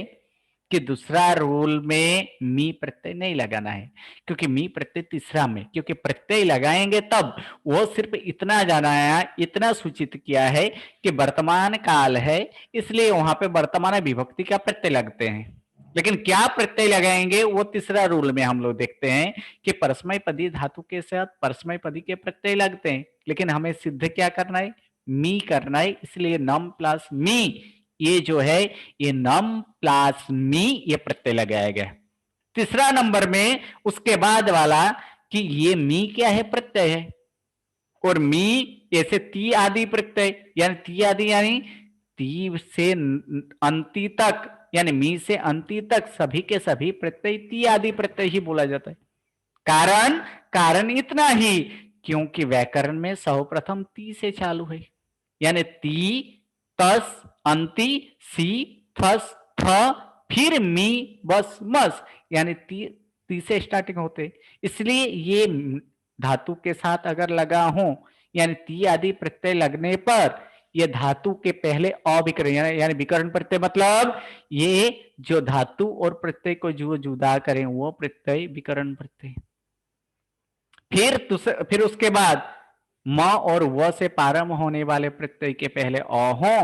कि दूसरा रूल में मी प्रत्यय नहीं लगाना है, क्योंकि मी प्रत्यय तीसरा में, क्योंकि प्रत्यय लगाएंगे तब वो सिर्फ इतना जाना, इतना सूचित किया है कि वर्तमान काल है इसलिए वहां पे वर्तमान विभक्ति का प्रत्यय लगते हैं, लेकिन क्या प्रत्यय लगाएंगे वो तीसरा रूल में हम लोग देखते हैं कि परस्मैपदी धातु के साथ परस्मैपदी के प्रत्यय लगते हैं, लेकिन हमें सिद्ध क्या करना है? मी करना है। इसलिए नम प्लस मी ये जो है ये नम प्लस मी ये प्रत्यय लगाया गया। तीसरा नंबर में उसके बाद वाला कि ये मी क्या है? प्रत्यय है, और मी ऐसे ती आदि प्रत्यय, यानी ती आदि यानी ती से अंति तक, यानी मी से अंति तक सभी के सभी प्रत्यय ती आदि प्रत्यय ही बोला जाता है। कारण इतना ही क्योंकि व्याकरण में सर्वप्रथम ती से चालू है, यानी ती तस अंति सी थस थ फिर मी बस मस, यानी ती से स्टार्टिंग होते, इसलिए ये धातु के साथ अगर लगा हो यानी ती आदि प्रत्यय लगने पर ये धातु के पहले अविकरण यानी विकरण प्रत्यय, मतलब ये जो धातु और प्रत्यय को जो जुदा करें वो प्रत्यय विकरण प्रत्यय। फिर उसके बाद म और व से प्रारंभ होने वाले प्रत्यय के पहले अ हो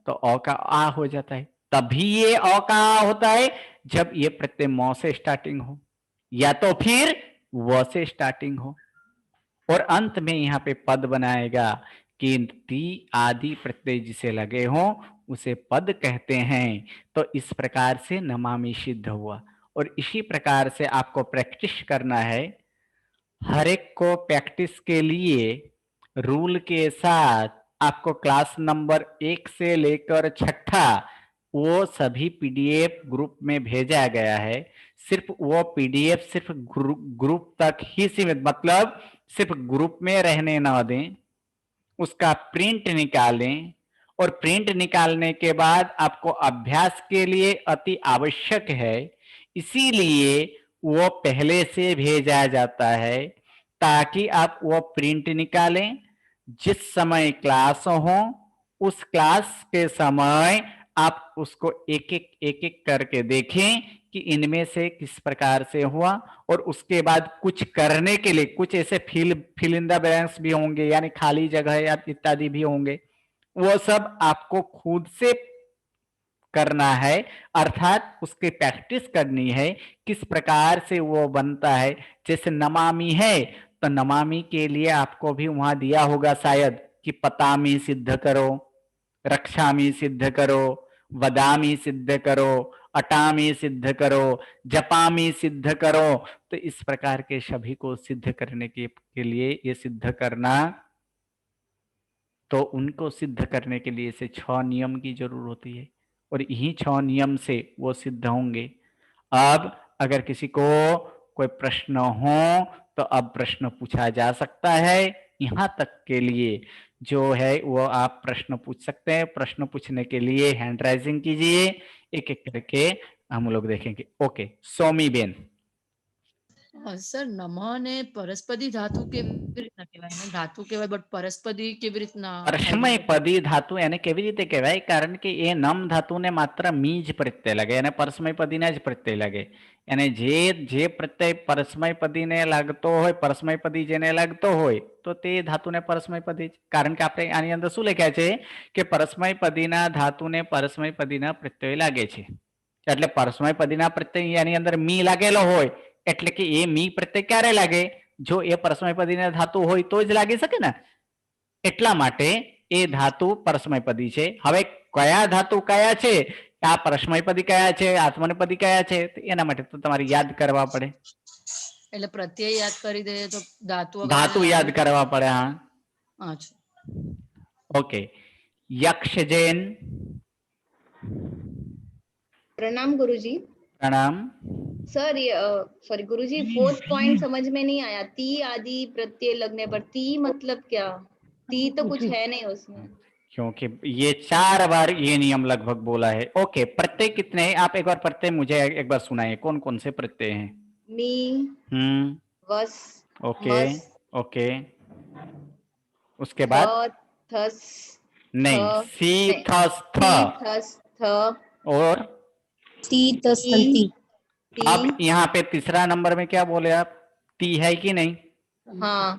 तो अ का आ हो जाता है। तभी ये अ का आ होता है जब ये प्रत्यय म से स्टार्टिंग हो या तो फिर व से स्टार्टिंग हो, और अंत में यहाँ पे पद बनाएगा कि ती आदि प्रत्यय जिसे लगे हो उसे पद कहते हैं। तो इस प्रकार से नमामि सिद्ध हुआ। और इसी प्रकार से आपको प्रैक्टिस करना है। हर एक को प्रैक्टिस के लिए रूल के साथ आपको क्लास नंबर 1 से लेकर 6ठा वो सभी पीडीएफ ग्रुप में भेजा गया है। सिर्फ वो पीडीएफ सिर्फ ग्रुप तक ही सीमित, मतलब सिर्फ ग्रुप में रहने ना दें, उसका प्रिंट निकालें और प्रिंट निकालने के बाद आपको अभ्यास के लिए अति आवश्यक है, इसीलिए वो पहले से भेजा जाता है ताकि आप वो प्रिंट निकालें। जिस समय क्लास हो उस क्लास के समय आप उसको एक एक करके देखें कि इनमें से किस प्रकार से हुआ, और उसके बाद कुछ करने के लिए कुछ ऐसे फिल इन द ब्लैंक्स भी होंगे, यानी खाली जगह या इत्यादि भी होंगे, वो सब आपको खुद से करना है, अर्थात उसकी प्रैक्टिस करनी है किस प्रकार से वो बनता है। जैसे नमामि है तो नमामि के लिए आपको भी वहां दिया होगा शायद कि पतामी सिद्ध करो, रक्षामी सिद्ध करो, वदामी सिद्ध करो, अटामी सिद्ध करो, जपामी सिद्ध करो। तो इस प्रकार के सभी को सिद्ध करने के लिए ये सिद्ध करना, तो उनको सिद्ध करने के लिए से 6 नियम की जरूरत होती है और यही 6 नियम से वो सिद्ध होंगे। अब अगर किसी को कोई प्रश्न हो तो अब प्रश्न पूछा जा सकता है। यहाँ तक के लिए जो है वो आप प्रश्न पूछ सकते हैं। प्रश्न पूछने के लिए हैंड राइजिंग कीजिए, एक एक करके हम लोग देखेंगे। Okay, Somi Ben. સર નમઃ ને પરસ્પદી ધાતુ કેવી રીતના કહેવાય ને ધાતુ કહેવાય બટ પરસ્પદી કેવી રીતના પરસ્મય પદી ધાતુ એને કેવી રીતે કહેવાય? કારણ કે એ નમ ધાતુને માત્ર મી જ પ્રત્યય લાગે અને પરસ્મય પદીને જ પ્રત્યય લાગે, અને જે પ્રત્યય પરસ્મય પદીને લાગતો હોય, પરસ્મય પદી જેને લાગતો હોય તો તે ધાતુને પરસ્મય પદી જ, કારણ કે આપણે આની અંદર શું લખ્યા છે કે પરસ્મય પદીના ધાતુને પરસ્મય પદીના પ્રત્યય લાગે છે, એટલે પરસ્મય પદીના પ્રત્યય આની અંદર મી લાગેલો હોય એટલે કે એ મી પ્રત્યય ક્યારે લાગે? જો એ પરસ્મય પદીના ધાતુ હોય તો જ લાગી શકે ને, એટલા માટે એ ધાતુ પરસ્મયપદી છે। હવે કયા ધાતુ કયા છે, આ પરસ્મયપદી કયા છે, આત્મનેપદી કયા છે, એના માટે તો તમારે યાદ કરવા પડે, એટલે પ્રત્યય યાદ કરી દઈએ તો ધાતુ ધાતુ યાદ કરવા પડે। હા, અચ્છા, ઓકે। यक्ष जैन। प्रणाम गुरुजी। प्रणाम। सर ये सॉरी गुरुजी, 4th पॉइंट समझ में नहीं आया। ती आदि प्रत्यय लगने पर ती मतलब क्या? ती तो कुछ है नहीं उसमें। क्योंकि ये 4 बार ये नियम लगभग बोला है। ओके, प्रत्यय कितने हैं? आप एक बार प्रत्यय मुझे एक बार सुनाइए, कौन कौन से प्रत्यय हैं? मी, वस, ओके मस, ओके, उसके बाद थस, नहीं, सी थस थ, थस थ, और ती तस अंति। अब यहाँ पे तीसरा नंबर में क्या बोले आप? ती है कि नहीं? हाँ,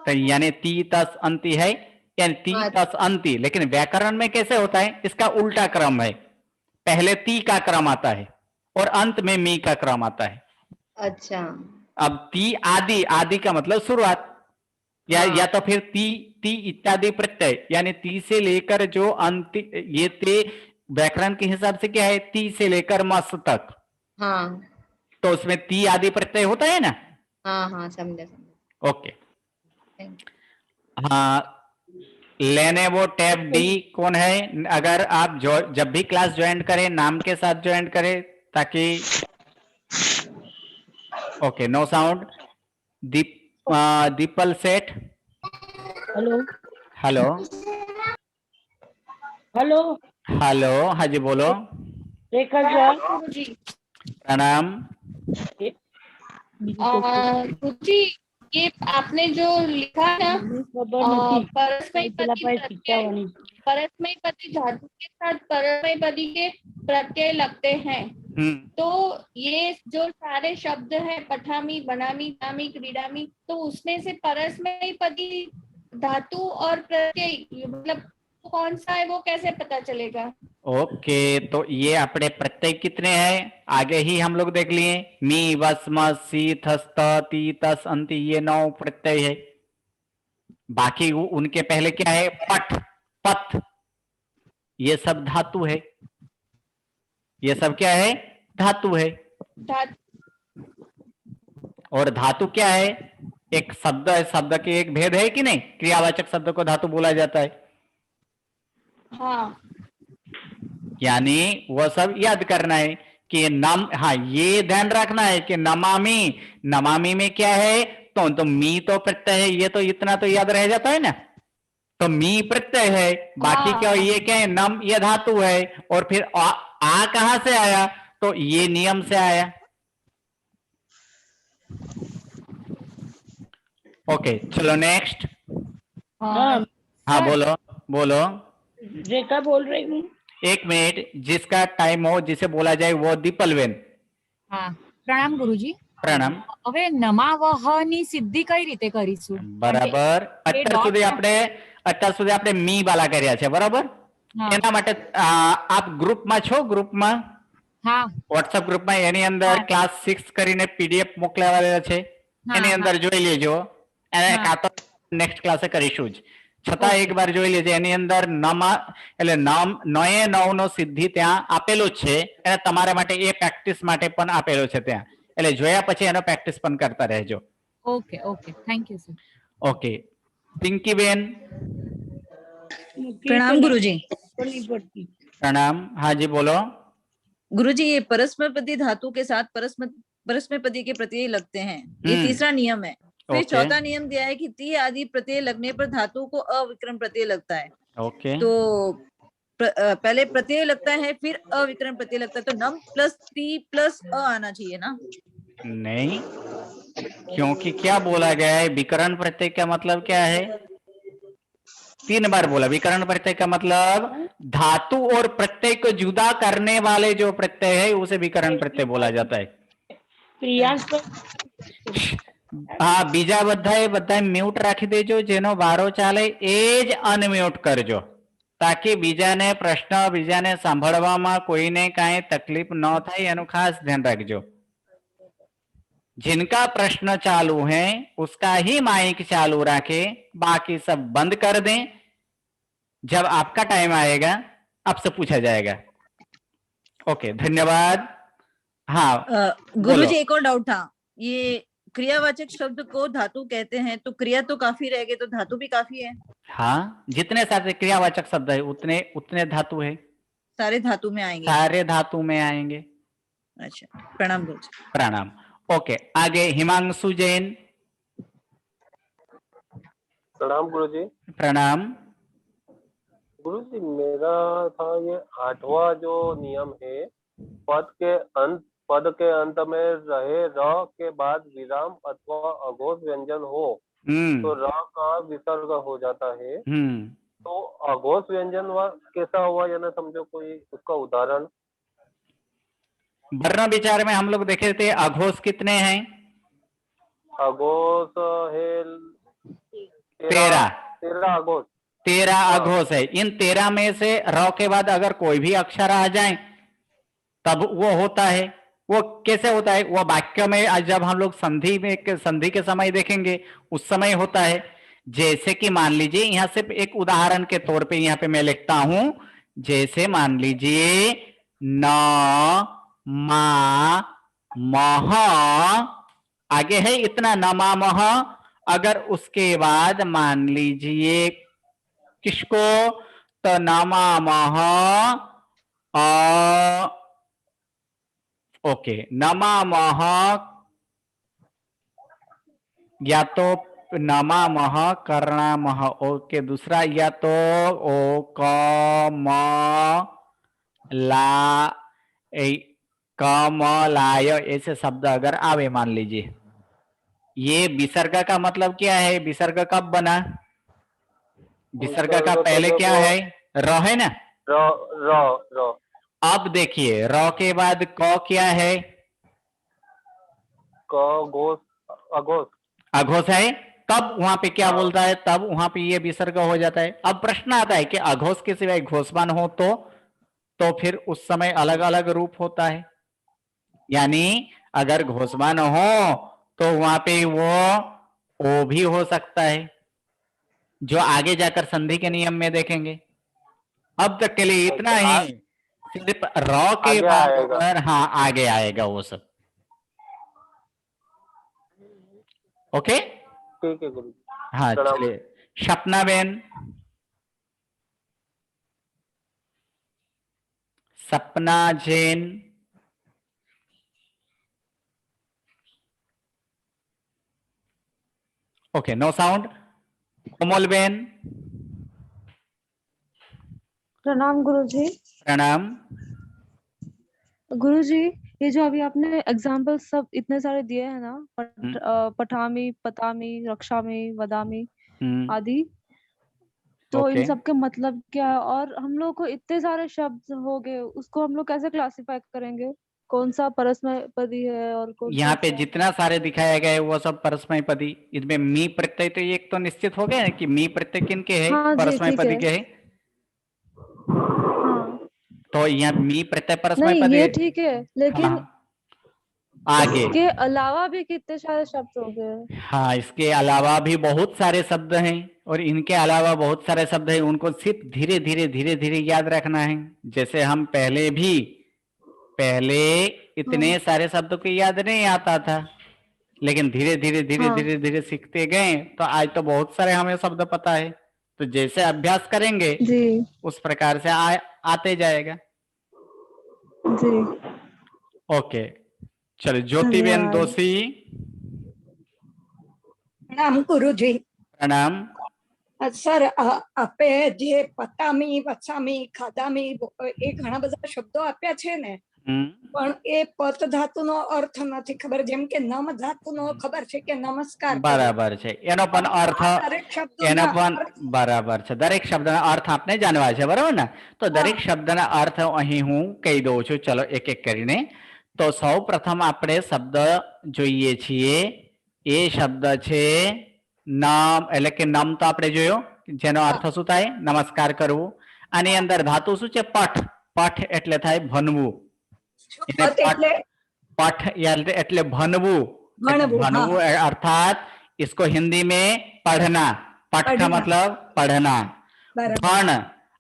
तो यानी ती तस अंति है, यानी ती तस अंति, लेकिन व्याकरण में कैसे होता है? इसका उल्टा क्रम है, पहले ती का क्रम आता है और अंत में मी का क्रम आता है। अच्छा। अब ती आदि, आदि का मतलब शुरुआत, या तो फिर ती इत्यादि प्रत्यय, यानी ती से लेकर जो अंत, ये ते व्याकरण के हिसाब से क्या है? ती से लेकर मस तक। हाँ, तो उसमें ती आदि प्रत्यय होता है ना। हाँ हाँ, समझा। ओके, हाँ, लेने वो टैब डी कौन है? अगर आप जब भी क्लास ज्वाइन करें नाम के साथ ज्वाइन करें ताकि, ओके, नो साउंड। दीपल सेठ। हेलो हेलो हेलो हेलो, हाँ जी बोलो। रेखा सर, प्रणाम। गुरुजी, ये आपने जो लिखा ना परस्मयपदी धातु के साथ परस्मयपदी के प्रत्यय लगते हैं, तो ये जो सारे शब्द हैं पठामी, बनामी, नामी, क्रीडामी, तो उसमें से परस्मयपदी धातु और प्रत्यय मतलब कौन सा है वो कैसे पता चलेगा? ओके, तो ये अपने प्रत्यय कितने हैं आगे ही हम लोग देख लिए। मी, वस, मस, सी, थस, त, ती, तस, अंति, ये 9 प्रत्यय है। बाकी उनके पहले क्या है? पट, पथ, ये सब धातु है। ये सब क्या है? धातु है। धातु और धातु क्या है? एक शब्द है, शब्द के एक भेद है कि नहीं? क्रियावाचक शब्द को धातु बोला जाता है। हाँ यानी वो सब याद करना है कि नम, हाँ ये ध्यान रखना है कि नमामि, नमामि में क्या है? तो मी तो प्रत्यय है, ये तो इतना तो याद रह जाता है ना। तो मी प्रत्यय है, बाकी क्या ये क्या है? नम ये धातु है। और फिर आ कहां से आया? तो ये नियम से आया। ओके चलो नेक्स्ट। हाँ हाँ बोलो बोलो। रेखा बोल रही हूँ। एक मिनट, जिसका टाइम हो जिसे बोला जाए वो दीपलवेन। હા પ્રણામ ગુરુજી. પ્રણામ. હવે નમાવહની સિદ્ધિ કઈ રીતે કરીશું? બરાબર. એ અત્યાર dot સુધી આપણે મી વાલા કર્યા છે, બરાબર? હા એના માટે આપ ગ્રુપમાં છો? ગ્રુપમાં હા વોટ્સએપ ગ્રુપમાં એની અંદર હા. ક્લાસ 6 કરીને પીડીએફ મોકલાવેલા છે, હા, એની હા. અંદર જોઈ લેજો. એને હા. કાં તો નેક્સ્ટ ક્લાસે કરીશું જ, છતાં એક વાર જોઈ લેજે. એની અંદર नमा એટલે નયે નવનો સિદ્ધિ ત્યાં આપેલો જ છે, અને તમારા માટે એ પ્રેક્ટિસ માટે પણ આપેલો છે ત્યાં. એટલે જોયા પછી એનો પ્રેક્ટિસ પણ કરતા રહેજો. Okay okay thank you sir. Okay Pinkiben. प्रणाम गुरुजी. प्रणाम. हाँ जी बोलो. गुरुजी ये परस्मैपदी धातु के साथ परस्मैपदी के प्रत्यय लगते हैं, ये तीसरा नियम है। फिर ओके. चौथा नियम दिया है कि ती आदि प्रत्यय लगने पर धातु को अविकरण प्रत्यय लगता है। ओके. तो पहले प्रत्यय लगता है फिर अविकरण प्रत्यय लगता है, तो नम प्लस ती प्लस अ आना चाहिए ना? नहीं, क्योंकि क्या बोला गया है? विकरण प्रत्यय का मतलब क्या है? 3 बार बोला विकरण प्रत्यय का मतलब धातु और प्रत्यय को जुदा करने वाले जो प्रत्यय है उसे विकरण प्रत्यय बोला जाता है. हाँ बीजा बधाए म्यूट राखी देजो, जेनो वारो चाले एज अनम्यूट करजो, ताकि बीजाने प्रश्न बीजाने सांभळवामां कोईने काई तकलीफ न थाय एनु खास ध्यान रखजो. जिनका प्रश्न चालू है उसका ही माइक चालू रखे, बाकी सब बंद कर दें. जब आपका टाइम आएगा आपसे पूछा जाएगा. ओके धन्यवाद. हाँ गुरुजी एक और डाउट था, ये क्रियावाचक शब्द को धातु कहते हैं, तो क्रिया तो काफी रह गए, तो धातु भी काफी है? हाँ जितने सारे क्रियावाचक शब्द है उतने उतने धातु है, सारे धातु में आएंगे? सारे धातु में आएंगे. अच्छा प्रणाम गुरुजी. प्रणाम. ओके आगे हिमांशु जैन. प्रणाम गुरुजी. प्रणाम. गुरुजी मेरा था ये 8वां जो नियम है, पद के अंत में रहे र के बाद विराम अथवा अघोष व्यंजन हो तो र का विसर्ग हो जाता है. तो अघोष व्यंजन कैसा हुआ, या ना समझो कोई उसका उदाहरण. वर्ण विचार में हम लोग देखे थे अघोष कितने हैं? अघोष है 13 अघोष. 13 अघोष है. इन 13 में से र के बाद अगर कोई भी अक्षर आ जाए तब वो होता है. वो कैसे होता है? वो वाक्य में आज जब हम लोग संधि के समय देखेंगे उस समय होता है. जैसे कि मान लीजिए यहाँ सिर्फ एक उदाहरण के तौर पे यहाँ पे मैं लिखता हूं, जैसे मान लीजिए न मा मह, आगे है इतना न मा मह. अगर उसके बाद मान लीजिए किसको, तो न मा मह ओके नमा मह, या तो नमा मह कर्णा मह. ओके दूसरा या तो ओ क म ला क म लाय ऐसे शब्द अगर आवे मान लीजिए. ये विसर्ग का मतलब क्या है? विसर्ग कब बना? विसर्ग का पहले क्या है? र है ना? र. अब देखिए र के बाद क क्या है? क घोष अघोष. अघोष है. तब वहां पे क्या बोलता है? तब वहां पे ये विसर्ग हो जाता है. अब प्रश्न आता है कि अघोष के सिवाय घोषवान हो तो फिर उस समय अलग अलग रूप होता है. यानी अगर घोषवान हो तो वहां पे वो ओ भी हो सकता है, जो आगे जाकर संधि के नियम में देखेंगे. अब तक के लिए इतना ही. सिर्फ र के बाद अगर हाँ आगे आएगा वो सब. ओके ठीक है गुरु। हाँ चलिए, सपना बेन, सपना जैन, ओके नो साउंड। कोमल बेन, प्रणाम गुरुजी। प्रणाम। गुरुजी, ये जो अभी आपने एग्जाम्पल सब इतने सारे दिए हैं ना, पठामी, पतामी, रक्षामी, वदामी आदि, तो इन सब के मतलब क्या है? और हम लोग को इतने सारे शब्द हो गए, उसको हम लोग कैसे क्लासिफाई करेंगे? कौन सा परस्मैपदी है और कौन यहाँ सा पे जितना सारे दिखाया गया है वो सब परस्मैपदी। इसमें मी प्रत्यय तो एक तो निश्चित हो गया है कि मी प्रत्यय किनके है? हाँ जी, ठीक परस्मैपदी है। के है। हाँ। तो यहाँ मी प्रत्यय नहीं, परस्मैपदी ये ठीक है, लेकिन आगे इसके अलावा भी कितने सारे शब्द हो गए। हाँ, इसके अलावा भी बहुत सारे शब्द हैं और इनके अलावा बहुत सारे शब्द हैं, उनको सिर्फ धीरे धीरे धीरे धीरे याद रखना है। जैसे हम पहले इतने सारे शब्दों को याद नहीं आता था, लेकिन धीरे धीरे धीरे धीरे धीरे सीखते गए तो आज तो बहुत सारे हमें शब्द पता है। तो जैसे अभ्यास करेंगे उस प्रकार से आते जाएगा। जी ओके चलो, ज्योति बेन दोषी। प्रणाम गुरुजी। प्रणाम सर, આપે જે પતામી, વસામી, ખાદામી એ ઘણા બધા શબ્દો આપ્યા છે ને, પણ એ પત ધાતુનો અર્થ નથી ખબર. જેમ કે નમ ધાતુનો ખબર છે કે નમસ્કાર. બરાબર છે, એનો પણ અર્થ બરાબર છે. દરેક શબ્દના અર્થ આપણે જાણવા છે, બરાબર ને? તો દરેક શબ્દના અર્થ અહીં હું કહી દઉં છું. ચલો એક એક કરીને. તો સૌ પ્રથમ આપણે શબ્દ જોઈએ છીએ. એ શબ્દ છે નામ, એટલે કે નામ તો આપણે જોયો, જેનો અર્થ શું થાય? નમસ્કાર કરવું. આની અંદર ધાતુ શું છે? પઠ. પઠ એટલે થાય ભણવું. पठ એટલે ભણવું. ભણવું अर्थात इसको हिंदी में पढ़ना. पठ का मतलब पढ़ना. भण,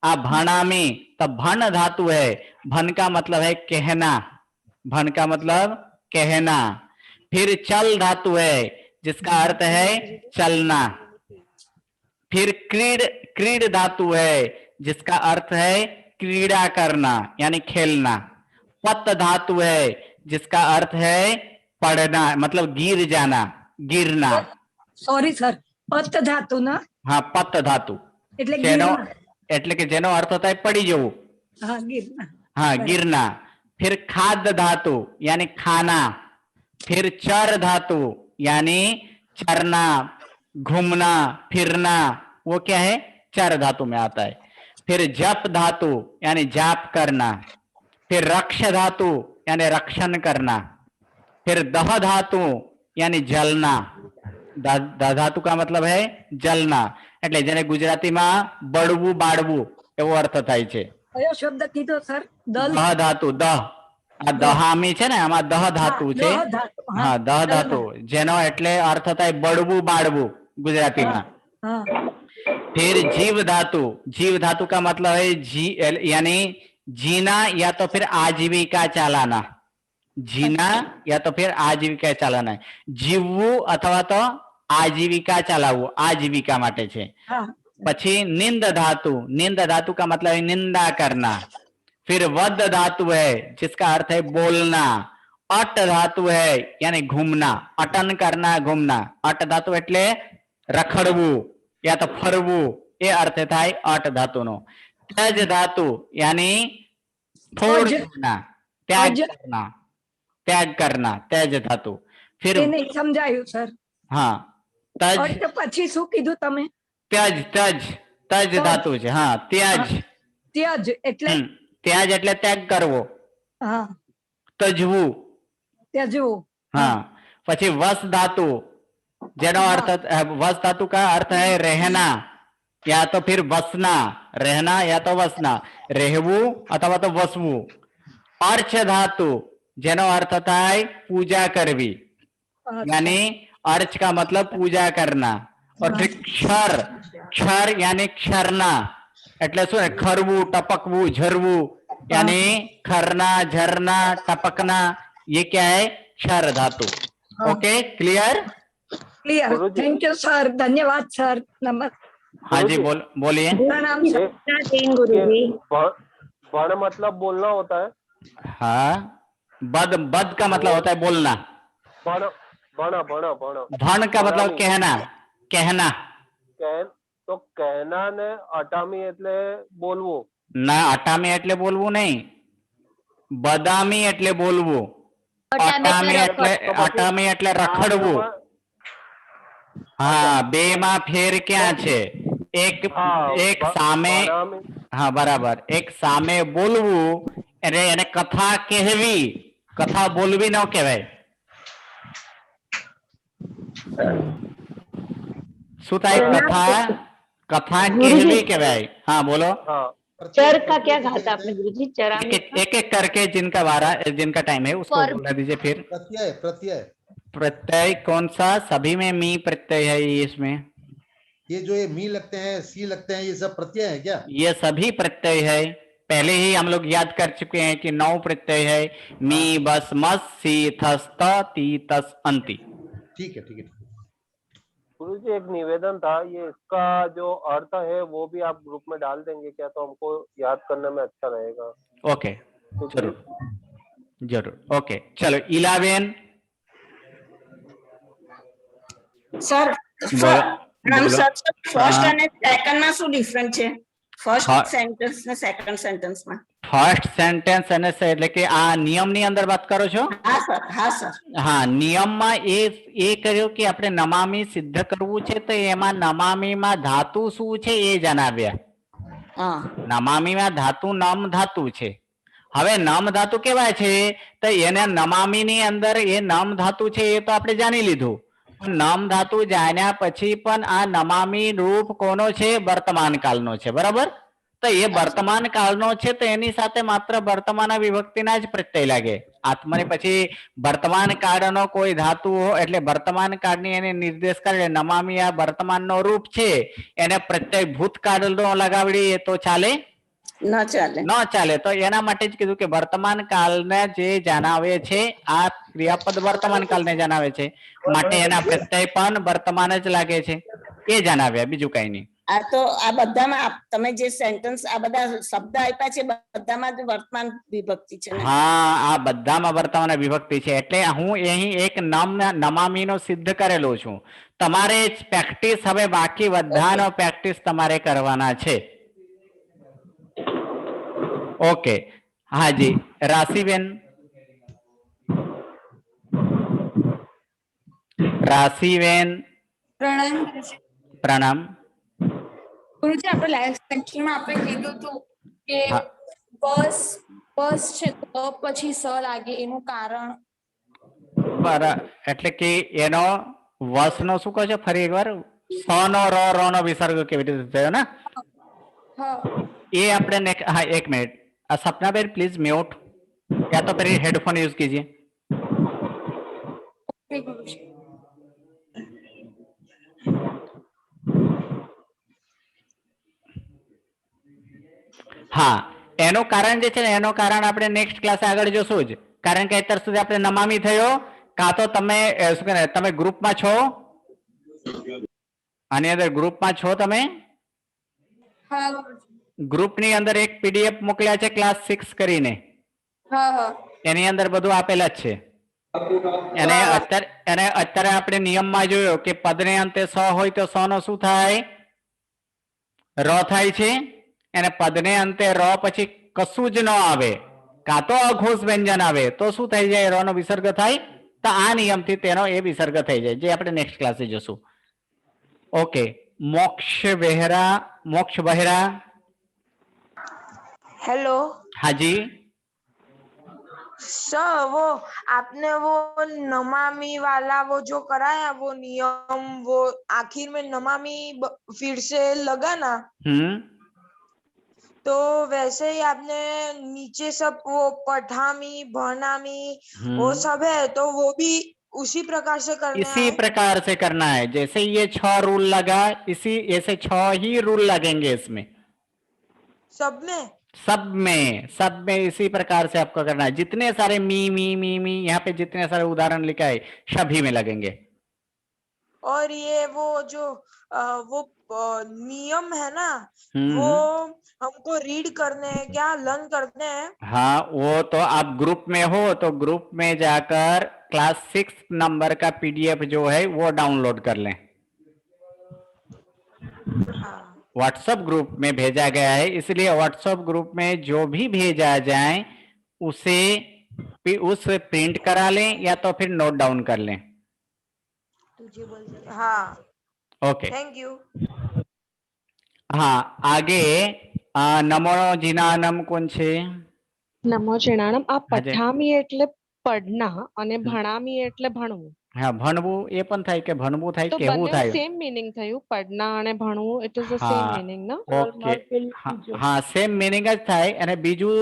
आ भणामी, तो भण धातु है. भण का मतलब है कहना. भण का मतलब कहना. फिर चल धातु है जिसका अर्थ है चलना. फिर क्रीड, क्रीड धातु है जिसका अर्थ है क्रीड़ा करना यानी खेलना. पत धातु है जिसका अर्थ है पड़ना, मतलब गिर जाना, गिरना. सॉरी सर, पत धातु ना? हाँ, पत धातु એટલે કે જેનો અર્થ થાય પડી જવું. हाँ, गिरना. हाँ, गिरना. फिर खाद धातु यानी खाना. फिर चर धातु यानी चरना, घूमना, फिरना. वो क्या है? चर धातु में आता है. फिर जप धातु यानी जाप करना. फिर रक्ष धातु यानी रक्षण करना. फिर दह धातु यानी जलना. धातु का मतलब है जलना, એટલે જેને ગુજરાતીમાં બળવું બાળવું એવો અર્થ થાય છે. કયો શબ્દ કીધો સર? દહ ધાતુ. દહ, આ દહામી છે ને, આમાં દહ ધાતુ છે. હા, દહ ધાતુ, જેનો એટલે અર્થ થાય બળવું બાળવું ગુજરાતીમાં. फिर जीव धातु. जीव धातु का मतलब है यानी जीना या तो फिर आजीविका चलाना. जीना या तो फिर आजीविका चलाना. जीवવું अथवा तो आजीविका चलावવું, आजीविका માટે છે. પછી निंद धातु. निंद धातु का मतलब है निंदा करना. फिर वद धातु है जिसका अर्थ है बोलना. अट धातु है यानी घूमना, अटन करना, घूमना. अट धातु એટલે રખડવું या तो ફરવું, એ अर्थ થાય अट धातु नो. त्यज धातु यानी छोड़ देना, त्याग करना, त्याग करना, त्यज धातु. फिर नहीं समझाયું सर. हाँ, तज. પછી શું કીધું તમે? त्यज, त्यज, त्यज धातु છે. हाँ, त्याज. त्याज એટલે? त्याज એટલે त्याग કરવો. हाँ, તજવું. त्यजવું. हाँ. પછી वस धातु, જેનો अर्थ, वस धातु का अर्थ है रहना या तो फिर वसना. रहना या तो वसना, રહેવું अथवा तो वसવું. अर्च धातु, જેનો अर्थ થાય पूजा करवी, यानी अर्च का मतलब पूजा करना. और फिर क्षर. क्षर यानी क्षरना, એટલે શું? ખરવું, ટપકવું, ઝરવું, यानी खरना, झरना, टपकना. ये क्या है? क्षर धातु. Okay, clear? Clear. Guruji. Thank you sir, धन्यवाद सर, नमस्ते। हाँ जी गुरुजी, बोलिए। प्रणाम सर। ये बण मतलब बोलना होता है। हाँ, बद बद का मतलब होता है बोलना। बण बण बण बण भण का मतलब कहना, कहना। तो कहना ने અટામી એટલે બોલવું ના, અટામી એટલે બોલવું નહીં, બદામી એટલે બોલવું, અટામી એટલે રખડવું। હા, બે માં ફેર ક્યાં છે? એક સામે, હા બરાબર, એક સામે બોલવું એટલે એને કથા કહેવી, કથા બોલવી ન કહેવાય। શું થાય? કથા कथा कहवी कहवाय। हाँ बोलो। चर का क्या कहा था आपने गुरुजी? चरामी एक एक करके जिनका टाइम है उसको बोला दीजिए। फिर प्रत्यय प्रत्यय प्रत्यय कौन सा? सभी में मी प्रत्यय है इसमें। ये जो ये मी लगते हैं, सी लगते हैं, ये सब प्रत्यय है क्या? ये सभी प्रत्यय है। पहले ही हम लोग याद कर चुके हैं कि 9 प्रत्यय है। मी बस मस सी थस त ती तस अंति। ठीक है ठीक है। गुरुजी एक निवेदन था, ये इसका जो अर्थ है वो भी आप ग्रुप में डाल देंगे क्या? तो हमको याद करने में अच्छा रहेगा। ओके जरूर जरूर। ओके चलो 11 સર बोलो। ફર્સ્ટ અને સેકન્ડ માં શું ડિફરન્સ છે? ફર્સ્ટ સેન્ટેન્સ ને સેકન્ડ સેન્ટેન્સ માં? ફર્સ્ટ સેન્ટેન્સ અને એટલે કે આ નિયમની અંદર વાત કરો છો? હા સર, હા સર। હા, નિયમમાં એ કર્યો કે આપણે નમામી સિદ્ધ કરવું છે તો એમાં નમામીમાં ધાતુ શું છે એ જણાવ્યા। નમામીમાં ધાતુ નમ ધાતુ છે। હવે નમ ધાતુ કેવાય છે તો એને નમામીની અંદર એ નમ ધાતુ છે એ તો આપણે જાણી લીધું। નમ ધાતુ જાણ્યા પછી પણ આ નમામી રૂપ કોનો છે? વર્તમાન કાળનો છે, બરાબર? તો એ વર્તમાન કાળનો છે તો એની સાથે માત્ર વર્તમાન વિભક્તિના જ પ્રત્યય લાગે। આત્મને પછી વર્તમાન કાળનો કોઈ ધાતુ એટલે વર્તમાન કાળની એને નિર્દેશ કરે। નમામી આ વર્તમાનનો રૂપ છે એને પ્રત્યય ભૂતકાળનો લગાવડીએ તો ચાલે? ન ચાલે, ન ચાલે। તો એના માટે જ કીધું કે વર્તમાન કાળને જે જણાવે છે આ ક્રિયાપદ વર્તમાન કાળને જણાવે છે માટે એના પ્રત્યય પણ વર્તમાન જ લાગે છે એ જણાવ્યા, બીજું કઈ નહીં। આ તો આ બધામાં તમે જે સેન્ટેન્સ આ બધા શબ્દ આપ્યા છે બધામાં જ વર્તમાન વિભક્તિ છે ને? હા, આ બધામાં વર્તમાન વિભક્તિ છે એટલે હું અહીં એક નમામીનો સિદ્ધ કરેલો છું। તમારે પ્રેક્ટિસ હવે બાકી બધાનો પ્રેક્ટિસ તમારે કરવાના છે। ओके हाँ जी राशिबेन। राशिबेन પ્રણામ प्रणाम। ગુરુજી, આપણે લાસ્ટ સેક્શનમાં આપણે કીધું હતું કે બસ બસ છે તો પછી સ લાગે એનું કારણ એટલે કે એનો વસનો શું કહો છો? ફરી એકવાર સ નો ર નો વિસર્ગ કેવી રીતે થયો ને એ આપણે हाँ एक मिनट सपनाबेन प्लीज म्यूट या तो फिर हेडफोन यूज कीजिए। हाँ એનું કારણ જે છે ને એનું કારણ આપણે નેક્સ્ટ ક્લાસે આગળ જોશું જ। કારણ કે અત્યાર સુધી આપણે નમામી થયો કાં તો તમે શું કહે તમે ગ્રુપમાં છો? આની અંદર ગ્રુપમાં છો તમે? ગ્રુપની અંદર એક પીડીએફ મોકલ્યા છે ક્લાસ 6 કરીને, એની અંદર બધું આપેલા જ છે। એને અત્યારે આપણે નિયમમાં જોયો કે પદને અંતે સ હોય તો સ નો શું થાય? ર થાય છે। એને પદને અંતે ર પછી કશું જ ન આવે કાં તો અઘોષ વ્યંજન આવે તો શું થઈ જાય? ર નો વિસર્ગ થાય। તો આ નિયમથી તેનો એ વિસર્ગ થઈ જાય જે આપણે નેક્સ્ટ ક્લાસે જોશું। ओके मोक्ष बहरा। हेलो। हाँ जी सर वो आपने वो नमामि वाला वो जो कराया वो नियम वो आखिर में नमामि फिर से लगा ना, तो वैसे ही आपने नीचे सब वो पठामी भनामी वो सब है तो वो भी उसी प्रकार से करना इसी है? प्रकार से करना है। जैसे ये 6 रूल लगा इसी ऐसे 6 ही रूल लगेंगे इसमें सब में इसी प्रकार से आपको करना है। जितने सारे मी मी मी मी यहाँ पे जितने सारे उदाहरण लिखा है सभी में लगेंगे। और ये वो जो वो नियम है ना वो हमको रीड करने हैं क्या, लर्न करने हैं? हाँ, वो तो आप ग्रुप में हो तो ग्रुप में जाकर क्लास 6 नंबर का पीडीएफ जो है वो डाउनलोड कर लें। व्हाट्सएप ग्रुप में भेजा गया है, इसलिए व्हाट्सएप ग्रुप में जो भी भेजा जाए उस प्रिंट करा लें या तो फिर नोट डाउन कर लें। हाँ, ओके, थैंक यू। हाँ, आगे नमो જીનાનમ કોણ છે? નમો જીનાનમ। આ હા જી। પઠામી એટલે પડના અને ભણામી એટલે ભણવું। હા, ભણવું એ પણ થાય કે ભણવું થાય તો કેવું બંને થાય? સેમ મીનિંગ થયું, પડના અને ભણવું, ઇટ ઇઝ ધ સેમ હા, મીનિંગ ના? ઓકે, હા, સેમ મીનિંગ જ થાય। અને બીજું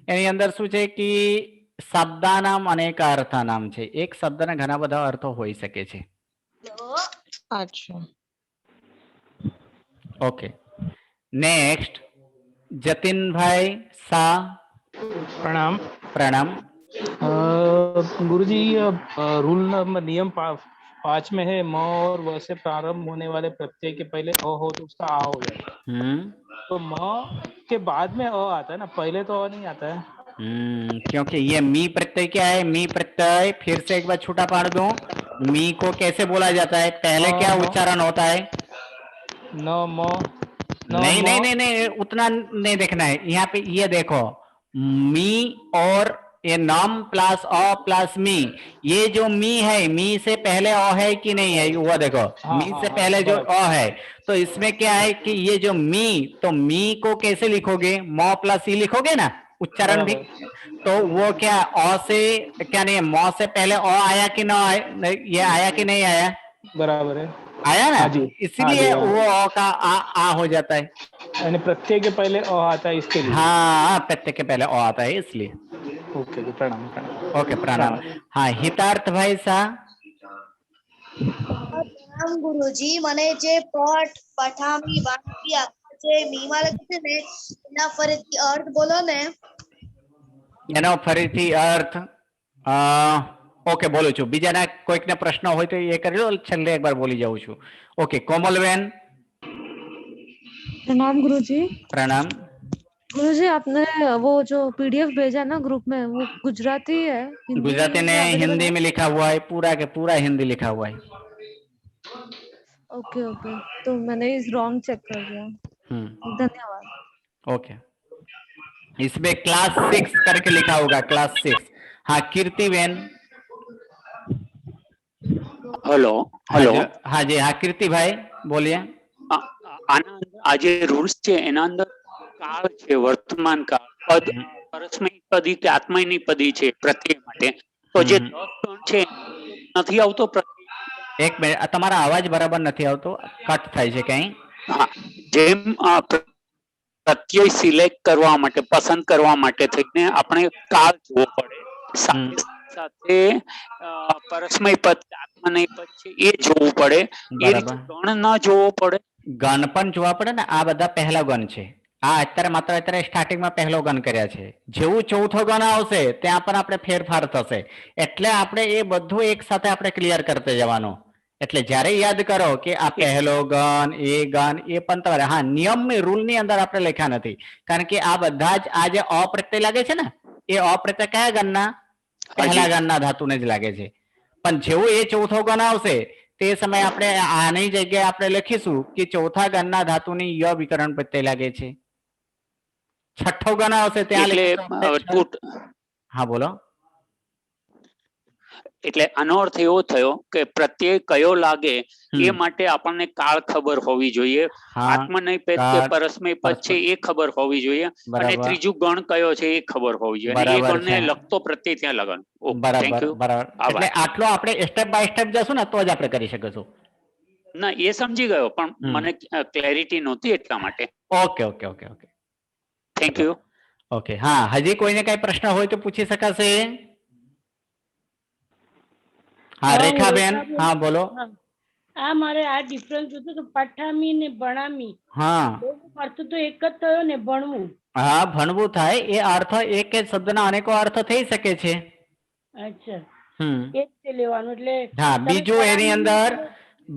એની અંદર શું છે કે શબ્દાનામ અનેક અર્થનામ છે। એક શબ્દના ઘણા બધા અર્થો હોઈ શકે છે। અચ્છા, ઓકે, નેક્સ્ટ જતીનભાઈ શાહ। प्रणाम। प्रणाम। गुरुजी रूल नंबर नियम 5 में है म और व से प्रारंभ होने वाले प्रत्यय के पहले अ हो तो उसका आ हो जाता है। तो म के बाद में अ आता है ना, पहले तो अ नहीं आता है। क्योंकि ये मी प्रत्यय क्या है? मी प्रत्यय फिर से एक बार छूटा पाड़ दूं, मी को कैसे बोला जाता है? पहले क्या उच्चारण होता है? न म नहीं नहीं नहीं नहीं, उतना नहीं देखना है। यहाँ पे ये देखो, मी और ये नम प्लस अ प्लस मी, ये जो मी है, मी से पहले अ है कि नहीं है? वो देखो, मी से पहले जो अ है, तो इसमें क्या है कि ये जो मी, तो मी को कैसे लिखोगे? म प्लस ई लिखोगे ना, उच्चारण भी। तो वो क्या अ से क्या नहीं है, म से पहले अ आया कि ना आया? ये आया कि नहीं आया? बराबर है, आया ना, इसलिए वो अ का आ हो जाता है। यानी प्रत्यय के पहले अ आता है इसके लिए। हाँ, प्रत्यय के पहले अ आता है इसलिए। ओके, प्रणाम प्रणाम। ओके, प्रणाम। हाँ, हितार्थ भाई शाह। પ્રણામ ગુરુજી, મને જે પટ પઠામી વાંચી આપવા જે મીમાં લખ્યું છે ને એના ફરીથી અર્થ બોલો ને। એનો ફરીથી અર્થ ઓકે બોલું છું। બીજાના કોઈકને પ્રશ્ન હોય તો એ કરી લો, છેલ્લે એકવાર બોલી જાઉં છું। ઓકે, કોમલબેન। प्रणाम गुरुजी। प्रणाम। गुरुजी, आपने वो जो पीडीएफ भेजा ना ग्रुप में, वो गुजराती है, हिंदी गुजराती ने available हिंदी है? में लिखा हुआ है, पूरा के पूरा हिंदी लिखा हुआ है। ओके ओके, तो मैंने इस रॉन्ग चेक कर दिया। धन्यवाद। ओके, इसमें क्लास 6 करके लिखा होगा, क्लास 6। हाँ, कीर्तिबेन। Hello hello. हाँ जी, हाँ कीर्ति भाई बोलिए। आज रूल्स છે એના અંદર કાળ છે, વર્તમાન કાળ, પદ પરસ્મૈ પદી કે આત્મૈની પદી છે પ્રત્યય માટે। તો જે 10 ગણ છે નથી આવતો પ્રત્યય। એક મિનિટ, તમારા અવાજ બરાબર નથી આવતો, કટ થાય છે કઈ। હા, જેમ પ્રત્યય સિલેક્ટ કરવા માટે, પસંદ કરવા માટે થઈને આપણે કાળ જોવો પડે, સાથે સાથે પરસ્મૈ પદ આત્મનેય પદ છે એ જોવું પડે, એ રીતે ગણ ન જોવો પડે। ગણ પણ જોવા પડે ને, આ બધા પહેલા ગણ છે। આ અત્યારે માત્ર અત્યારે સ્ટાર્ટિંગમાં પહેલો ગણ કર્યા છે। જેવું ચોથો ગણ આવશે ત્યાં પણ આપણે ફેરફાર થશે, એટલે આપણે એ બધું એક સાથે આપણે ક્લિયર કરતે જવાનું। એટલે જ્યારે યાદ કરો કે આ પહેલો ગણ, એ ગણ, એ પણ તમારે હા નિયમ રૂલની અંદર આપણે લખ્યા નથી, કારણ કે આ બધા જ આ જે અપ્રત્યય લાગે છે ને, એ અપ્રત્યય કયા ગણના? પહેલા ગણના ધાતુને જ લાગે છે। પણ જેવું એ ચોથો ગણ આવશે તે સમયે આપણે આની જગ્યાએ આપણે લખીશું કે ચોથા ગણના ધાતુની ય વિકરણ પ્રત્યય લાગે છે। છઠ્ઠો ગણ આવશે ત્યાં લખીશું। હા બોલો। એટલે આનો અર્થ એવો થયો કે પ્રત્યય કયો લાગે એ માટે આપણને કાળ ખબર હોવી જોઈએ, આત્મનેય પદ કે પરસ્મૈ પદ છે એ ખબર હોવી જોઈએ, અને ત્રીજું ગણ કયો છે એ ખબર હોવી જોઈએ, અને એ ગણને લગતો પ્રત્યય ત્યાં લગન। બરાબર બરાબર, એટલે આટલો આપણે સ્ટેપ બાય સ્ટેપ જશું ને તો જ આપણે કરી શકીશું। ના, એ સમજી ગયો, પણ મને ક્લેરિટી નહોતી એટલા માટે। Okay okay okay okay, thank you. Okay, હા, હજી કોઈને કઈ પ્રશ્ન હોય તો પૂછી શકાશે। હા, રેખાબેન, હા બોલો। આ મારે આ ડિફરન્સ જોતો તો પઠામી ને ભણામી, હા, અર્થ તો એક જ થયો ને, ભણવું। હા, ભણવું થાય, એ અર્થ એક જ શબ્દના અનેકો અર્થ થઈ શકે છે। અચ્છા, એ જ લેવાનું, એટલે હા, બીજું એની અંદર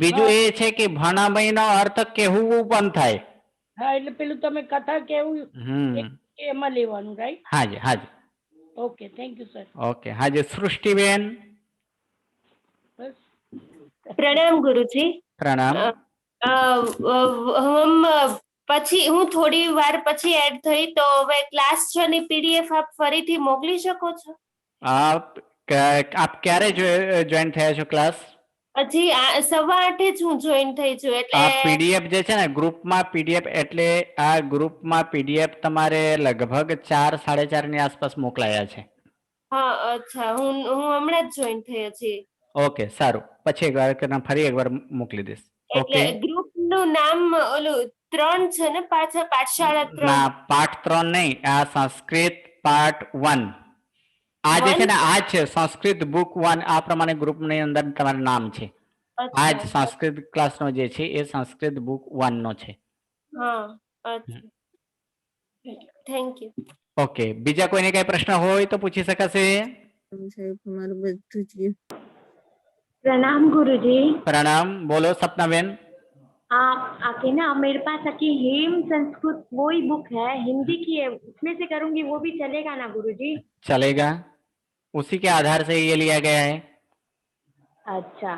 બીજું એ છે કે ભણામયનો અર્થ કહેવું પણ થાય. હા એટલે પેલું તમે કથા કેવું એમાં લેવાનું રાઈટ. હાજી હાજી. Okay thank you sir. Okay હાજી. સૃષ્ટિબેન. પ્રણામ ગુરુજી. પ્રણામ. પછી હું થોડી વાર પછી એડ થઈ તો હવે ક્લાસ 6 ની પીડીએફ આપ ફરીથી મોકલી શકો છો? આપ ક્યારે જોઈન થયા છો ક્લાસ? હજી 8:15 જ હું જોઈન થઈ છું. એટલે આ પીડીએફ જે છે ને ગ્રુપમાં પીડીએફ એટલે આ ગ્રુપમાં પીડીએફ તમારે લગભગ 4 4:30 ની આસપાસ મોકલાયા છે. હા અચ્છા હું હમણાં જ જોઈન થઈ હતી. ઓકે સારું. પછી એકવાર ફરી એકવાર મોકલી દઈશ. એટલે ગ્રુપ નું નામ ઓલું 3 છે ને પાછા પાઠશાળા 3? ના પાઠ 3 નહીં, આ સંસ્કૃત પાર્ટ 1. આ જે છે ને આ છે સંસ્કૃત બુક 1. આ પ્રમાણે ગ્રુપ ની અંદર તમારું નામ છે. આ જ સંસ્કૃત ક્લાસ નો જે છે એ સંસ્કૃત બુક 1 નો છે. હા અચ્છા થેન્ક યુ. ઓકે બીજા કોઈને કઈ પ્રશ્ન હોય તો પૂછી શકાશે. प्रणाम गुरुजी. प्रणाम. बोलो सपनाबेन. आके ना मेरे पास आके हेम संस्कृत वो ही बुक है, हिंदी की है, उसमें से करूंगी वो भी चलेगा ना गुरुजी? चलेगा. उसी के आधार से ये लिया गया है. अच्छा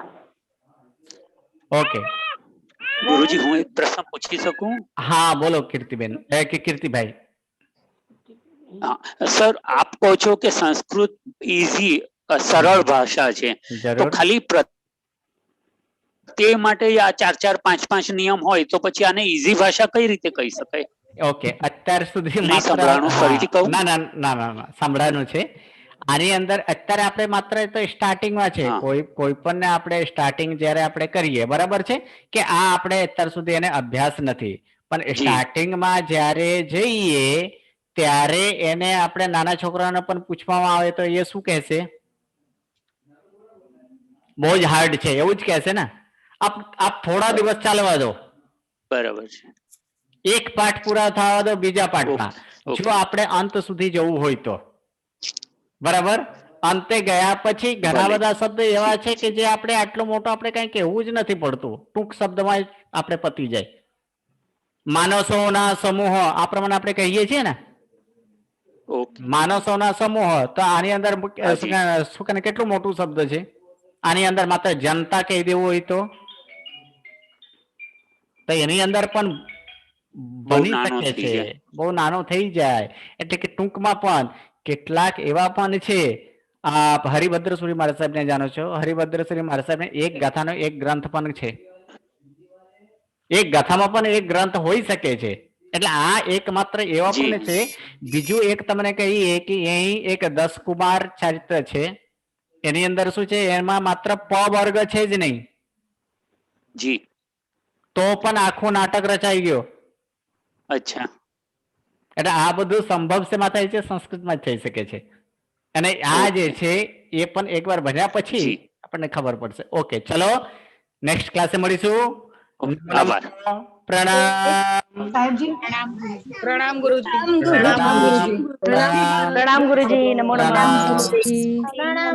ओके. गुरुजी હું એક પ્રશ્ન પૂછી શકું? हाँ बोलो कीर्तिबेन કે કીર્તિભાઈ. સર આપ કહો છો કે સંસ્કૃત ઈઝી સરળ ભાષા છે તો ખાલી તે માટે આ 4 5 5 નિયમ હોય તો પછી આને ઈઝી ભાષા કઈ રીતે કહી શકાય? ઓકે અત્યાર સુધી સંભળાણું ફરીથી કહું? ના ના ના ના સંભળાણું છે. આની અંદર અત્યારે આપણે માત્ર તો સ્ટાર્ટિંગમાં છે. કોઈ પણ ને આપણે સ્ટાર્ટિંગ જ્યારે આપણે કરીએ બરાબર છે કે આ આપણે અત્યાર સુધી એને અભ્યાસ નથી, પણ સ્ટાર્ટિંગમાં જ્યારે જઈએ ત્યારે એને આપણે નાના છોકરાઓને પણ પૂછવામાં આવે તો એ શું કહેશે? બહુ જ હાર્ડ છે એવું જ કહેશે ને. આપ થોડા દિવસ ચાલવા દો. બરાબર છે. એક પાઠ પૂરા થવા દો બીજા પાઠમાં. જો આપણે અંત સુધી જવું હોય તો બરાબર. અંતે ગયા પછી ઘણા બધા શબ્દ એવા છે કે જે આપણે આટલો મોટો આપણે કઈ કહેવું જ નથી પડતું, ટૂંક શબ્દમાં આપણે પતી જાય. માનસોના સમૂહ આ પ્રમાણે આપણે કહીએ છીએ ને, માનસોના સમૂહ. તો આની અંદર શું કેટલું મોટું શબ્દ છે. આની અંદર માત્ર જનતા કહી દેવું હોય તો એની અંદર પણ બની શકે છે, બહુ નાનો થઈ જાય. એટલે કે ટૂંકમાં પણ કેટલાક એવા પણ છે. હરિભદ્ર સુરી મહારાજ સાહેબ ને જાણો છો? હરિભદ્ર સુરી મહારાજ સાહેબ ને એક ગાથાનો એક ગ્રંથ પણ છે. એક ગાથામાં પણ એક ગ્રંથ હોઈ શકે છે. એટલે આ એક માત્ર એવા પણ છે. બીજું એક તમને કહીએ કે અહીં એક 10 કુમાર ચરિત્ર છે. એની અંદર શું છે? એમાં માત્ર પ વર્ગ છે જ નહીં. જી. તો પણ આખું નાટક રચાઈ ગયો. અચ્છા. એટલે આ બધું સંભવ શેમાં થાય છે? સંસ્કૃતમાં જ થઈ શકે છે. અને આ જે છે એ પણ એકવાર ભણ્યા પછી આપણને ખબર પડશે. ઓકે ચલો નેક્સ્ટ ક્લાસે મળીશું. પ્રણામ. प्रणाम गुरुजी. प्रणाम गुरुजी. नमो नमः. प्रणाम.